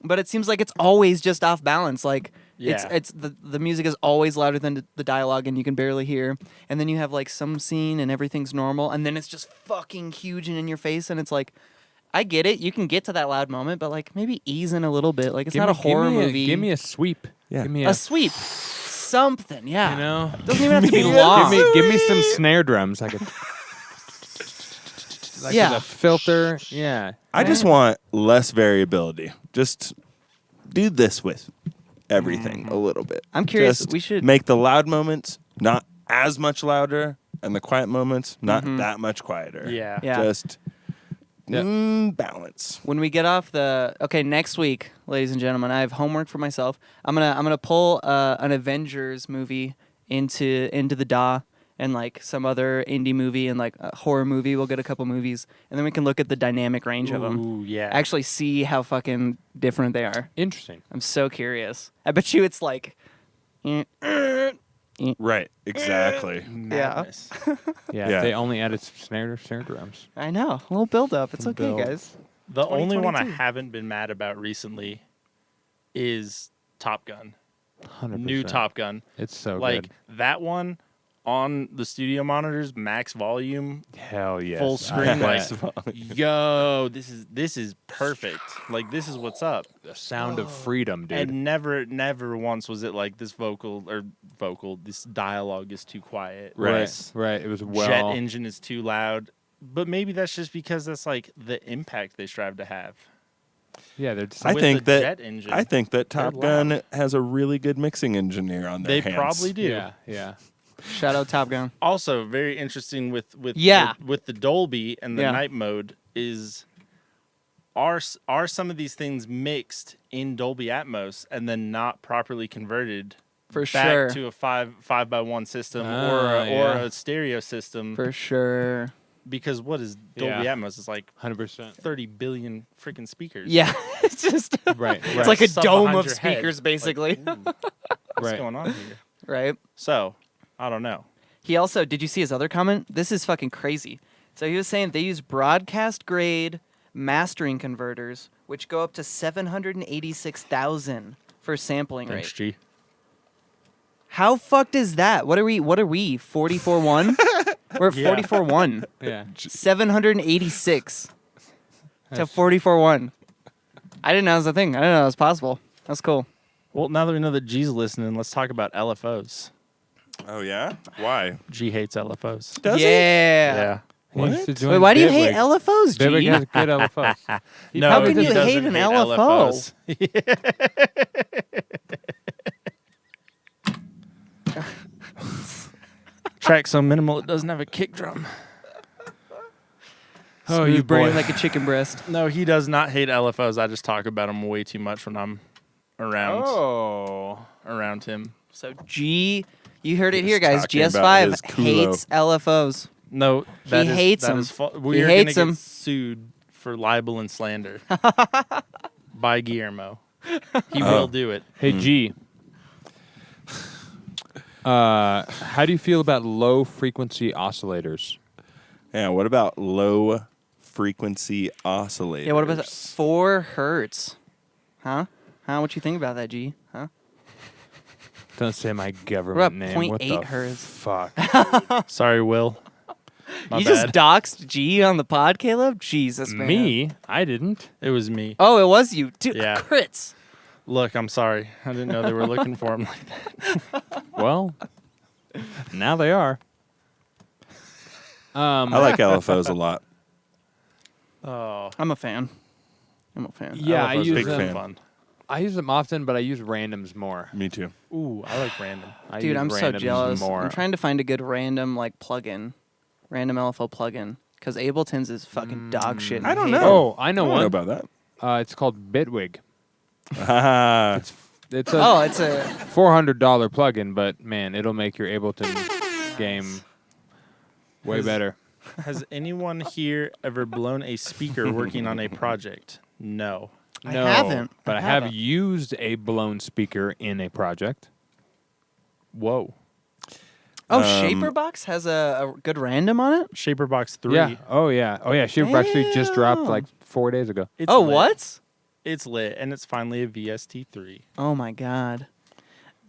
But it seems like it's always just off balance. Like Yeah. it's the music is always louder than the dialogue and you can barely hear. And then you have like some scene and everything's normal and then it's just fucking huge and in your face and it's like I get it. You can get to that loud moment, but like maybe ease in a little bit. Like it's not a horror movie. Give me a sweep. Yeah. Give me a sweep. Something, yeah. You know, It doesn't even have to be Give long. give me some snare drums, like a like Yeah. with a filter. Yeah, I just want less variability. Just do this with everything a little bit. I'm curious, Just we should- make the loud moments not as much louder and the quiet moments not that much quieter. Yeah. Yeah. Just Yeah. balance. When we get off next week, ladies and gentlemen, I have homework for myself. I'm gonna pull an Avengers movie into the DAW and like some other indie movie and like a horror movie. We'll get a couple movies and then we can look at the dynamic range of them. Ooh, yeah. Actually, see how fucking different they are. interesting. I'm so curious. I bet you it's like, Right. Exactly. Madness. Yeah, Yeah. they only added some snare drums. I know, a little build up. It's okay, Build. guys. The only one I 2022. haven't been mad about recently is Top Gun. 100%. New Top Gun. It's so Like good. that one, on the studio monitors, max volume, Hell yes. full screen, I like, bet. yo, this is perfect. Like, this is what's up. The sound of freedom, dude. And never once was it like this this dialogue is too quiet. Right. It was Jet engine is too loud. But maybe that's just because that's like the impact they strive to have. Yeah, they're just I With think the that jet engine, I think that they're Top Gun loud. has a really good mixing engineer on their They hands. probably do. Yeah. Shout out Top Gun. Also, very interesting with Yeah. with the Dolby and the Yeah. night mode is are some of these things mixed in Dolby Atmos and then not properly converted For back sure. to a 5x1 system Ah, or yeah. a stereo system? For sure. Because what is Dolby Yeah. Atmos? It's like 100%. 30 billion freaking speakers. Yeah. It's just Right. it's like a Stuff dome behind of your head. speakers, basically. Like, ooh, what's Right. going on here? Right. So, I don't know. He also, did you see his other comment? This is fucking crazy. So he was saying they use broadcast grade mastering converters, which go up to 786,000 for sampling rate. Thanks, G. How fucked is that? What are we? 44.1? We're Yeah. 44.1. Yeah. 786 to 44.1. I didn't know that was a thing. I didn't know that was possible. That's cool. Well, now that we know that G's listening, let's talk about LFOs. Oh yeah? Why? G hates LFOs. Does he? yeah. He used to join Wait, why do you hate Bitwig. LFOs, G? Bitwig has good LFOs. No, How can he you doesn't hate an LFO? Track so minimal it doesn't have a kick drum. Oh, Smooth you brain boy. like a chicken breast. No, he does not hate LFOs. I just talk about them way too much when I'm around him. So G, you heard it He's here, guys. talking about his GS5 culo. hates LFOs. No, that is- hates that them. is He we are hates gonna them. get sued for libel and slander by Guillermo. He will do it. Hey, G. How do you feel about low frequency oscillators? Yeah, what about low frequency oscillators? Yeah, what about that? 4 hertz? Huh? What you think about that, G? Huh? Don't say my government What about name. What 0.8 the hertz? fuck? Sorry, Will. My You bad. just doxed G on the pod, Caleb? Jesus, man. Me? I didn't. It was me. Oh, it was you. Dude, Yeah. Critz. Look, I'm sorry. I didn't know they were looking for him like that. Well, now they are. I like LFOs a lot. Oh, I'm a fan. Yeah, I LFOs are use big them. fan. fun. I use them often, but I use randoms more. Me too. Ooh, I like random. I Dude, use I'm so randoms jealous. More. I'm trying to find a good random plugin, random LFO plugin, because Ableton's is fucking dog shit. and I don't hate know. it. Oh, I I know don't one. know about that. It's called Bitwig. Ah, It's a Oh, it's a $400 plugin, but man, it'll make your Ableton game way Has- better. Has anyone here ever blown a speaker working on a project? No. I No, haven't. but I I have haven't. used a blown speaker in a project. Whoa. Shaperbox has a good random on it. Shaperbox 3. Yeah. Oh yeah. Shaperbox 3 just dropped Damn. like 4 days ago. It's Oh, lit. what? It's lit, and it's finally a VST3. Oh my god.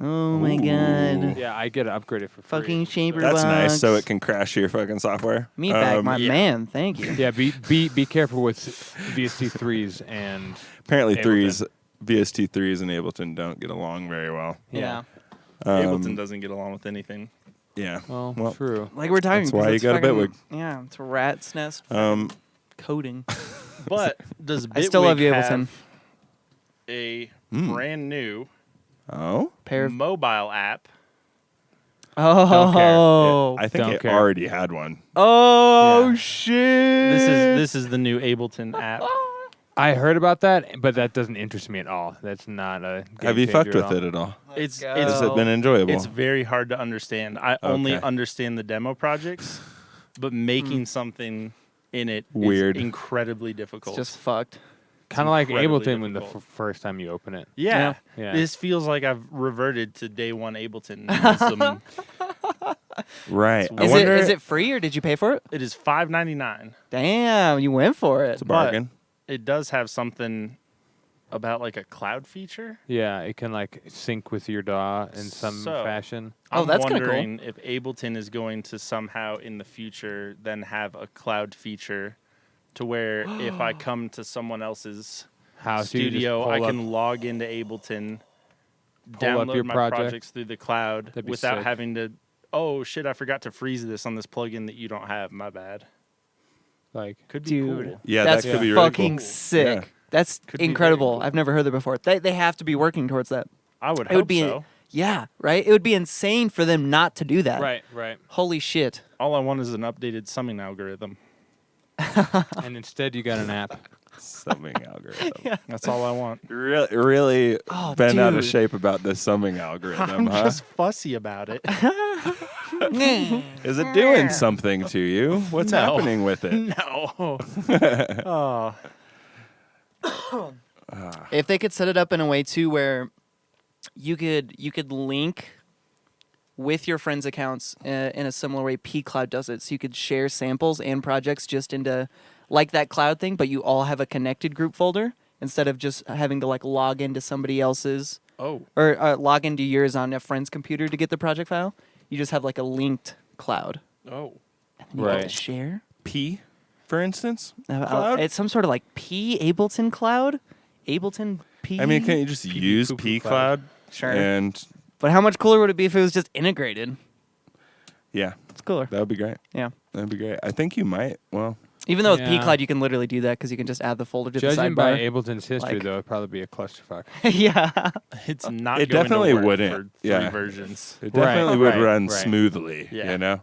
Oh my god. Yeah, I get it upgraded for free. Fucking Shaperbox. that's nice. So it can crash your fucking software. Me back, my yeah. man. Thank you. Yeah, be careful with VST3s and Apparently, Ableton. VST3s and Ableton don't get along very well. Yeah. Ableton doesn't get along with anything. Yeah. well, true. Like we're talking. That's why 'cause you it's got a fucking- Bitwig. Yeah, it's a rat's nest Um, coding. But does I still love Bitwig you, have Ableton. a Mm. brand new oh, Pair of mobile app? oh I think Don't it care. already had one. oh Yeah. shit. This is the new Ableton app. I heard about that, but that doesn't interest me at all. That's not a. Game Have you changer fucked at with all. it at all? It's go. it's Has it been enjoyable? It's very hard to understand. I only Okay. understand the demo projects, but making something in it Weird. is incredibly difficult. It's just fucked. Kind of like incredibly Ableton when the difficult. first time you open it. yeah. Yeah. This feels like I've reverted to day one Ableton. Wisdom. Right. I Is wonder. it free or did you pay for it? It is $5.99. Damn, you went for it. It's a bargain. It does have something about like a cloud feature. Yeah, it can like sync with your DAW in some fashion. Oh, I'm that's kinda cool. wondering if Ableton is going to somehow in the future then have a cloud feature to where if I come to someone else's House, you just studio, I pull up- can log into Ableton, Pull up download your my project. projects through the cloud That'd be without sick. having to, oh shit, I forgot to freeze this on this plugin that you don't have. My bad. Like, Could be Dude, cool. Yeah, that's that could be really fucking cool. sick. Yeah. That's Could be very incredible. cool. I've never heard that before. They have to be working towards that. I would It would hope be so. yeah, right? It would be insane for them not to do that. right. Holy shit. All I want is an updated summing algorithm. And instead, you got an app. Summing algorithm. That's all I want. Really Oh, been out of dude. shape about this summing algorithm, I'm huh? just fussy about it. Is it doing something to you? What's No. happening with it? No. Oh. If they could set it up in a way too where you could link with your friends' accounts in a similar way pCloud does it, so you could share samples and projects just into like that cloud thing, but you all have a connected group folder instead of just having to like log into somebody else's Oh. or log into yours on a friend's computer to get the project file. You just have like a linked cloud. Oh. You get to Right. share. P, for instance? Cloud? It's some sort of like P Ableton cloud. Ableton P. I mean, can't you just use poo-poo P cloud. Cloud? Sure. And But how much cooler would it be if it was just integrated? yeah, It's cooler. that would be great. Yeah. That'd be great. I think you might. Well, Even though with Yeah. pCloud you can literally do that because you can just add the folder to the Judging by sidebar. Ableton's history, Like- though, it'd probably be a clusterfuck. Yeah. It's not It going definitely to work wouldn't. for 3 Yeah. versions. it definitely would right, run right. smoothly. Yeah. You know,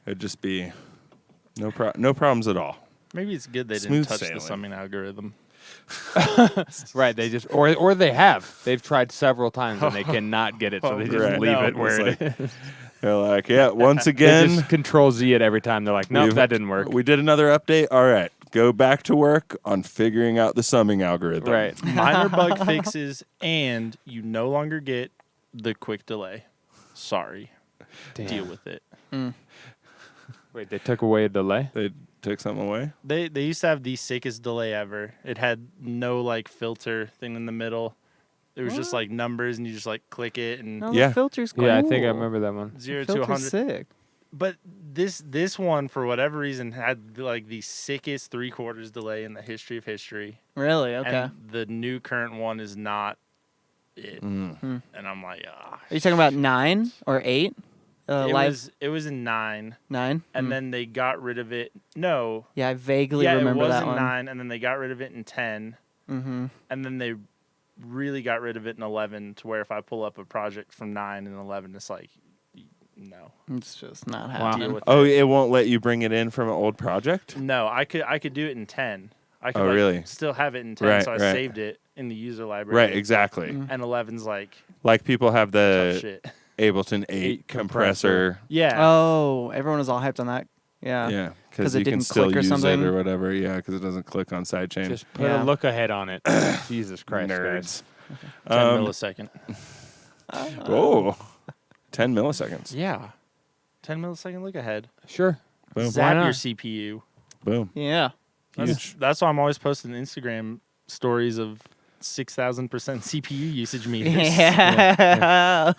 it'd just be no problems at all. Maybe it's good they Smooth didn't touch sailing. the summing algorithm. Right, they just or they have. They've tried several times and they cannot get it, so they just Right. leave No, it where it's it is. They're like, yeah, once They again, just Control Z it every time. They're like, nope, we've- that didn't work. We did another update. All right, go back to work on figuring out the summing algorithm. Right. Minor bug fixes, and you no longer get the quick delay. Sorry. Damn. Deal with it. Wait, they took away a delay? They took something away. They used to have the sickest delay ever. It had no like filter thing in the middle. It was just like numbers, and you just like click it and No, Yeah. the filter's cool. Yeah, I think I remember that one. 0 The to filter's 100. sick. But this one for whatever reason had like the sickest 3/4 delay in the history of history. Really? Okay. And the new current one is not it. Mm. And I'm like, ah. Are you talking about 9 or 8? It was in 9, 9? and then they got rid of it. No. Yeah, I vaguely Yeah, remember it was that in one. 9, and then they got rid of it in 10, Mm-hmm. and then they really got rid of it in 11 to where if I pull up a project from 9 and 11, it's like, no. It's just not Wow. happening. Deal with Oh, it. it won't let you bring it in from an old project? No, I could do it in 10. I could Oh, really? still have it in 10, Right, so I right. saved it in the user library. Right, exactly. Mm. And 11's like, Like people have tough the shit. Ableton 8 compressor. Yeah. Oh, everyone was all hyped on that. Yeah. Yeah, 'Cause because it you can didn't still click or use something? it or whatever. Yeah, because it doesn't click on sidechain. Just put Yeah. a look ahead on it. Jesus Christ, Nerds. guys. 10 Um, millisecond. Oh, 10 milliseconds. Yeah. 10 millisecond look ahead. Sure. Boom. Zap not? your CPU. Boom. Yeah. That's why I'm always posting Instagram stories of 6,000% CPU usage meters. Yeah.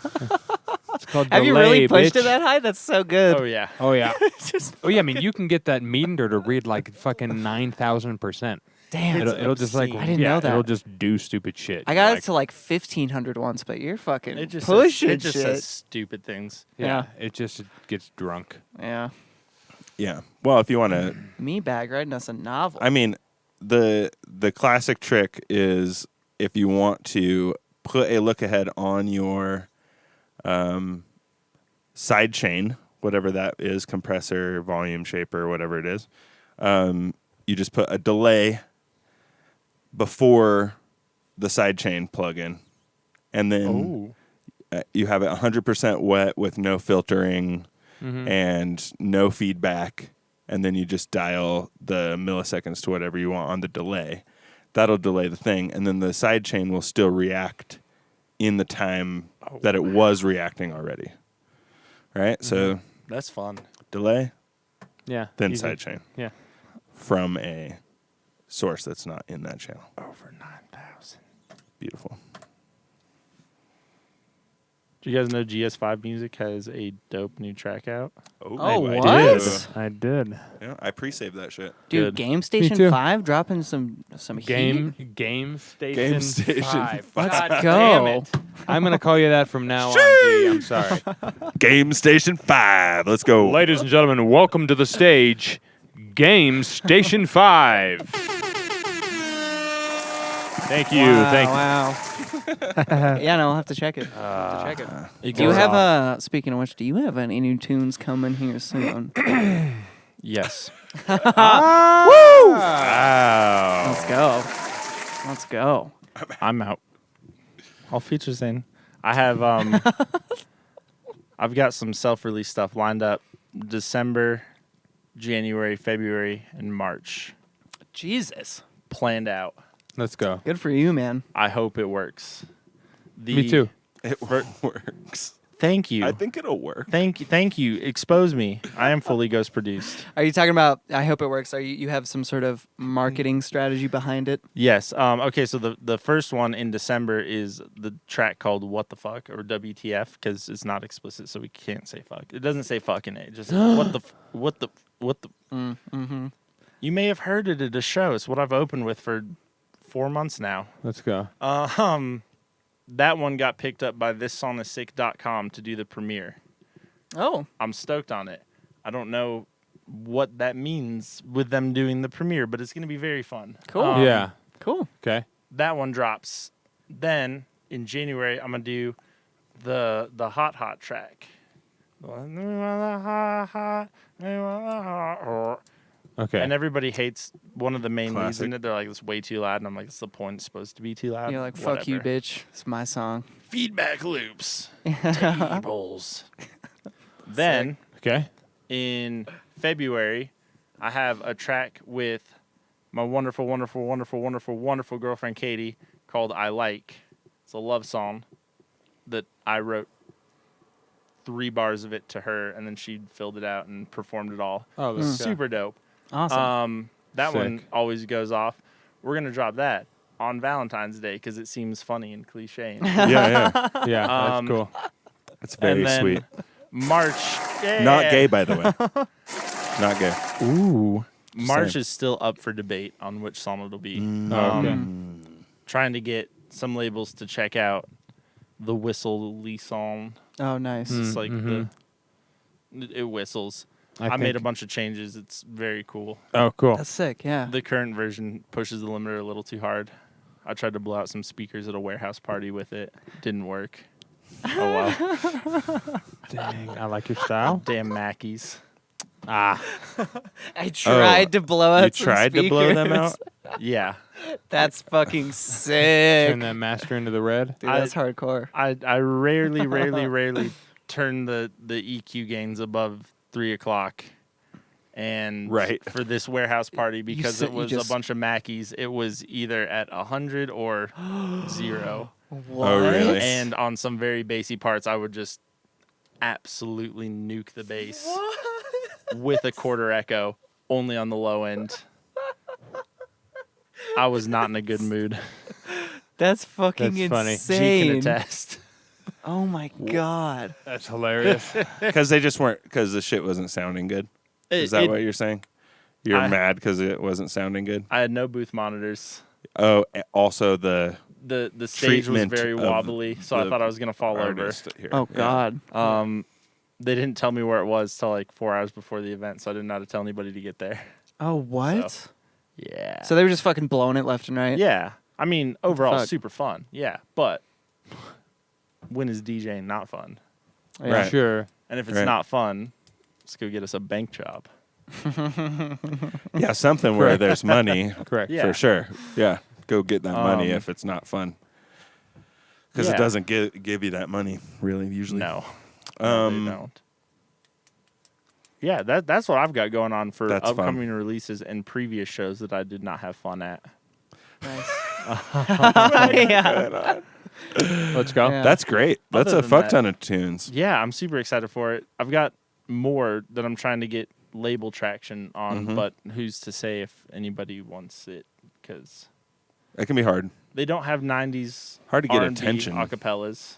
It's called Have you delay, really pushed bitch. it that high? That's so good. Oh yeah. Oh yeah. Oh yeah. I mean, you can get that meter to read like fucking 9,000%. Damn. It'll just like obscene. I didn't know that. It'll just do stupid shit. I got like, it to like 1,500 once, but you're fucking It just pushing it just shit. says stupid things. yeah. yeah. It just gets drunk. Yeah. Yeah. Well, if you want to, Me bag writing us a novel. I mean, the classic trick is if you want to put a look ahead on your sidechain, whatever that is, compressor, volume shaper, whatever it is, you just put a delay before the sidechain plugin, and then you have it 100% wet with no filtering and no feedback, and then you just dial the milliseconds to whatever you want on the delay. That'll delay the thing, and then the sidechain will still react in the time that it was reacting already. Right? So That's fun. delay, Yeah. then easy. sidechain Yeah. from a source that's not in that channel. Over 9,000. Beautiful. Do you guys know GS5 Music has a dope new track out? Oh, I what? I did. Yeah, I pre-saved that shit. Dude, Good. Game Me Station too. 5 dropping some heat. Game Station Game Station 5. five. God Let's damn go. it. I'm going to call you that from now on, G. I'm sorry. Game Station 5. Let's go. Ladies and gentlemen, welcome to the stage, Game Station 5. Thank you. Wow, Thank you. wow. Yeah, no, I'll have to check it. It Do you goes have off. speaking of which, do you have any new tunes coming here soon? Yes. Wow. Let's go. Let's go. I'm out. All features in. I have I've got some self-release stuff lined up December, January, February, and March. Jesus. Planned out. Let's go. Good for you, man. I hope it works. Me too. It works. Thank you. I think it'll work. Thank you. Expose me. I am fully ghost produced. Are you talking about, I hope it works, you have some sort of marketing strategy behind it? Yes. Okay, so the first one in December is the track called What the Fuck, or WTF, because it's not explicit, so we can't say fuck. It doesn't say fuck in it. It just says, what the. Mm-hmm. You may have heard it at a show. It's what I've opened with for 4 months now. Let's go. That one got picked up by thissongissick.com to do the premiere. Oh. I'm stoked on it. I don't know what that means with them doing the premiere, but it's going to be very fun. Cool. Yeah. Cool. Okay. That one drops. Then in January, I'm going to do the hot track. Okay. And everybody hates one of the main leads in Classic. it. They're like, it's way too loud. And I'm like, it's the point. It's supposed to be too loud. You're like, fuck you, Whatever. bitch. It's my song. Feedback loops. Tables. Then Okay. in February, I have a track with my wonderful, wonderful, wonderful, wonderful, wonderful girlfriend Katie called I Like. It's a love song that I wrote 3 bars of it to her, and then she filled it out and performed it all. Oh, let's go. Super dope. Awesome. That one Sick. always goes off. We're going to drop that on Valentine's Day because it seems funny and cliche. Yeah. Yeah, Um, that's cool. It's very and then sweet. March. Yeah. Not gay, by the way. Not gay. Ooh. March saying. is still up for debate on which song it'll be. Oh, okay. Trying to get some labels to check out the whistle Lee song. Oh, nice. It's like it whistles. I made a think- bunch of changes. It's very cool. Oh, cool. That's sick, yeah. The current version pushes the limiter a little too hard. I tried to blow out some speakers at a warehouse party with it. Didn't work. Oh well. Dang, I like your style. Damn Mackies. Ah. I tried to blow out You some tried to blow them speakers. out? Yeah. That's fucking sick. Turn that master into the red. Dude, that's hardcore. I rarely turn the EQ gains above 3 o'clock. And Right. for this warehouse party, because said it you was just- a bunch of Mackies, it was either at 100 or 0. What? Oh, really? And on some very bassy parts, I would just absolutely nuke the bass with a quarter echo, only on the low end. I was not in a good mood. That's fucking That's funny. G insane. can attest. Oh my god. That's hilarious. Because they just weren't, because the shit wasn't sounding good. Is that what you're saying? You're I- mad because it wasn't sounding good? I had no booth monitors. Oh, also the The stage was treatment very of wobbly, so I the thought I was gonna fall over. artist here. Oh Yeah. god. They didn't tell me where it was till like 4 hours before the event, so I didn't know how to tell anybody to get there. Oh what? Yeah. So they were just fucking blowing it left and right. yeah. I mean, overall, fuck? super fun. Yeah, but when is DJing not fun? Yeah. Right. Sure. And if it's Right. not fun, let's go get us a bank job. Yeah, something where there's money. Correct. Yeah. For sure. Yeah. Go get that money Um, if it's not fun. Because yeah. it doesn't give you that money, really, usually. No. No, they don't. Yeah, that's what I've got going on for That's fun. upcoming releases and previous shows that I did not have fun at. Nice. yeah. Let's go. Yeah. That's great. That's Other a than fuck that- ton of tunes. Yeah, I'm super excited for it. I've got more that I'm trying to get label traction on, but who's to say if anybody wants it because That can be hard. they don't have 90s Hard to get R&B attention. acapellas.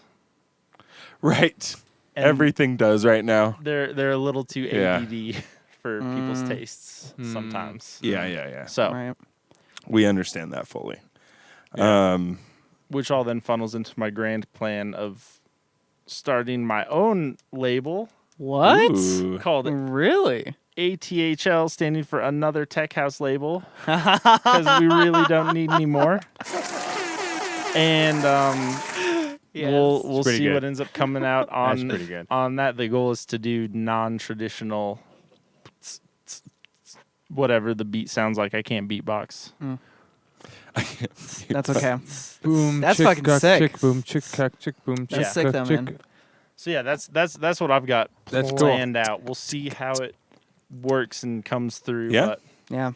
Right. And Everything does right now. They're a little too Yeah. ADD for people's tastes sometimes. Yeah. So, Right. We understand that fully. which all then funnels into my grand plan of starting my own label What? Ooh. called Really? ATHL, standing for Another Tech House Label, because we really don't need any more. And we'll pretty see good. what ends up coming out That's on pretty good. on that. The goal is to do non-traditional, whatever the beat sounds like. I can't beatbox. That's okay. Boom. That's chick, fucking cock, sick. Chick, boom. Chick, cock, chick, boom. That's chick, sick cock, though, chick. man. So yeah, that's what I've got That's cool. planned out. We'll see how it works and comes through. Yeah. But Yeah.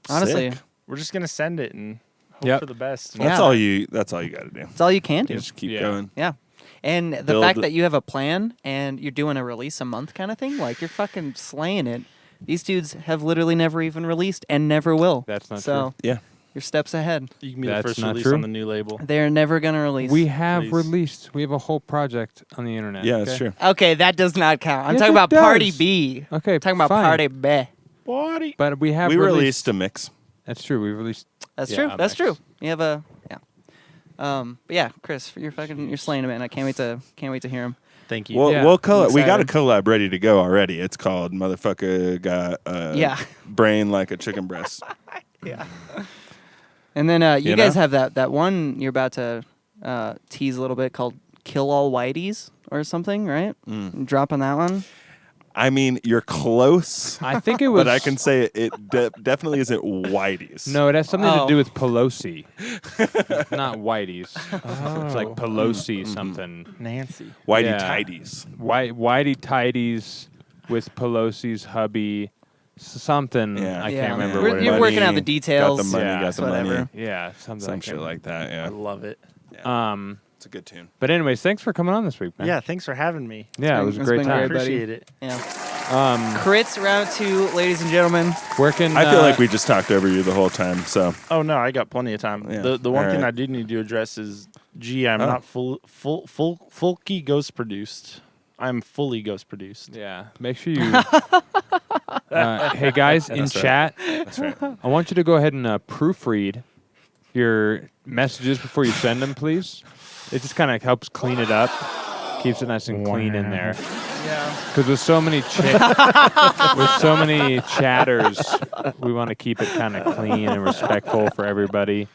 Honestly, Sick. we're just gonna send it and hope Yep. for the best. Yeah. That's all you got to do. it's all you can do. You just keep Yeah. going. Yeah. And the Build- fact that you have a plan and you're doing a release a month kind of thing, like you're fucking slaying it. These dudes have literally never even released and never will. That's not so Yeah. you're steps ahead. You can be That's the first not release true. on the new label. They're never gonna release. We have Please. released. We have a whole project on the internet. Yeah, okay? that's true. Okay, that does not count. I'm Yes, talking it about Party does. B. Okay, I'm talking about fine. Party B. Body. But we have We released a mix. That's true. We released. That's Yeah, true. a That's mix. true. You have a But yeah, Chris, you're slaying it, man. I can't wait to hear him. Thank you. Well, Yeah, we'll we got a excited. collab ready to go already. It's called Motherfucker Got Yeah. Brain Like a Chicken Breast. Yeah. And then you You guys know? have that one you're about to tease a little bit called Kill All Whiteys or something, right? Dropping that one. I mean, you're close, I think it was. but I can say it definitely isn't Whitey's. No, it has something Oh. to do with Pelosi, not Whitey's. It's like Pelosi something. Nancy. Whitey Yeah. Tidies. Whitey tidies with Pelosi's hubby. Something. Yeah. I Yeah. can't remember We're- what it you're was. working out the details. Got the money, Yeah, got the whatever. money. Yeah, something. Some I shit can't like that, I yeah. love it. It's a good tune. But anyways, thanks for coming on this week, man. Yeah, thanks for having me. Yeah, it was a great been I time. great, buddy. appreciate it. Yeah. Um, Critz round 2, ladies and gentlemen. where can I feel like we just talked over you the whole time, so. Oh no, I got plenty of time. Yeah. The one All thing right. I do need to address is, I'm Oh. not fully ghost produced. I'm fully ghost produced. Yeah, make sure you. Hey guys, in That's right. chat, That's right. I want you to go ahead and proofread your messages before you send them, please. It just kind of helps clean it up, keeps it nice and clean in there. Yeah. Because with so many chatters, we want to keep it kind of clean and respectful for everybody.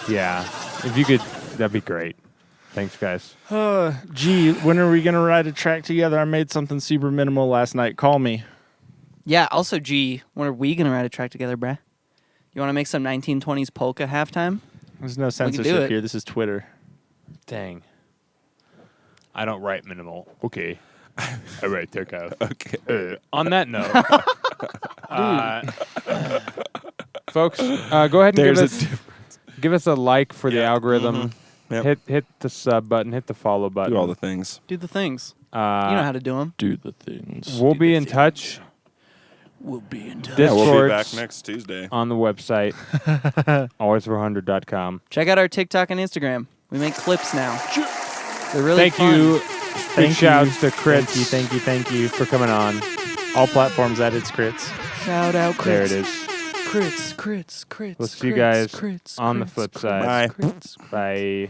Yeah, if you could, that'd be great. Thanks, guys. When are we gonna write a track together? I made something super minimal last night. Call me. Yeah, also G, when are we gonna write a track together, bruh? You wanna make some 1920s polka halftime? There's no do censorship it. here. This is Twitter. Dang. I don't write minimal. Okay. All right, take out. Okay. On that note, folks, go ahead and give us a like for the Yeah. algorithm. Yep. Hit the sub button. Hit the follow button. Do all the things. Do the things. Uh, You know how to do them. Do the things. We'll be in touch. We'll be in touch. Yeah, we'll be Discord's back next Tuesday. on the website, alwaysfor100.com. Check out our TikTok and Instagram. We make clips now. They're really Thank fun. you. Big Thank shouts you. to Critz. Thank you. for coming on. All platforms at It's Critz. Shout out Critz. There it is. Critz. We'll see you guys on the flip side. Bye. Critz. Bye.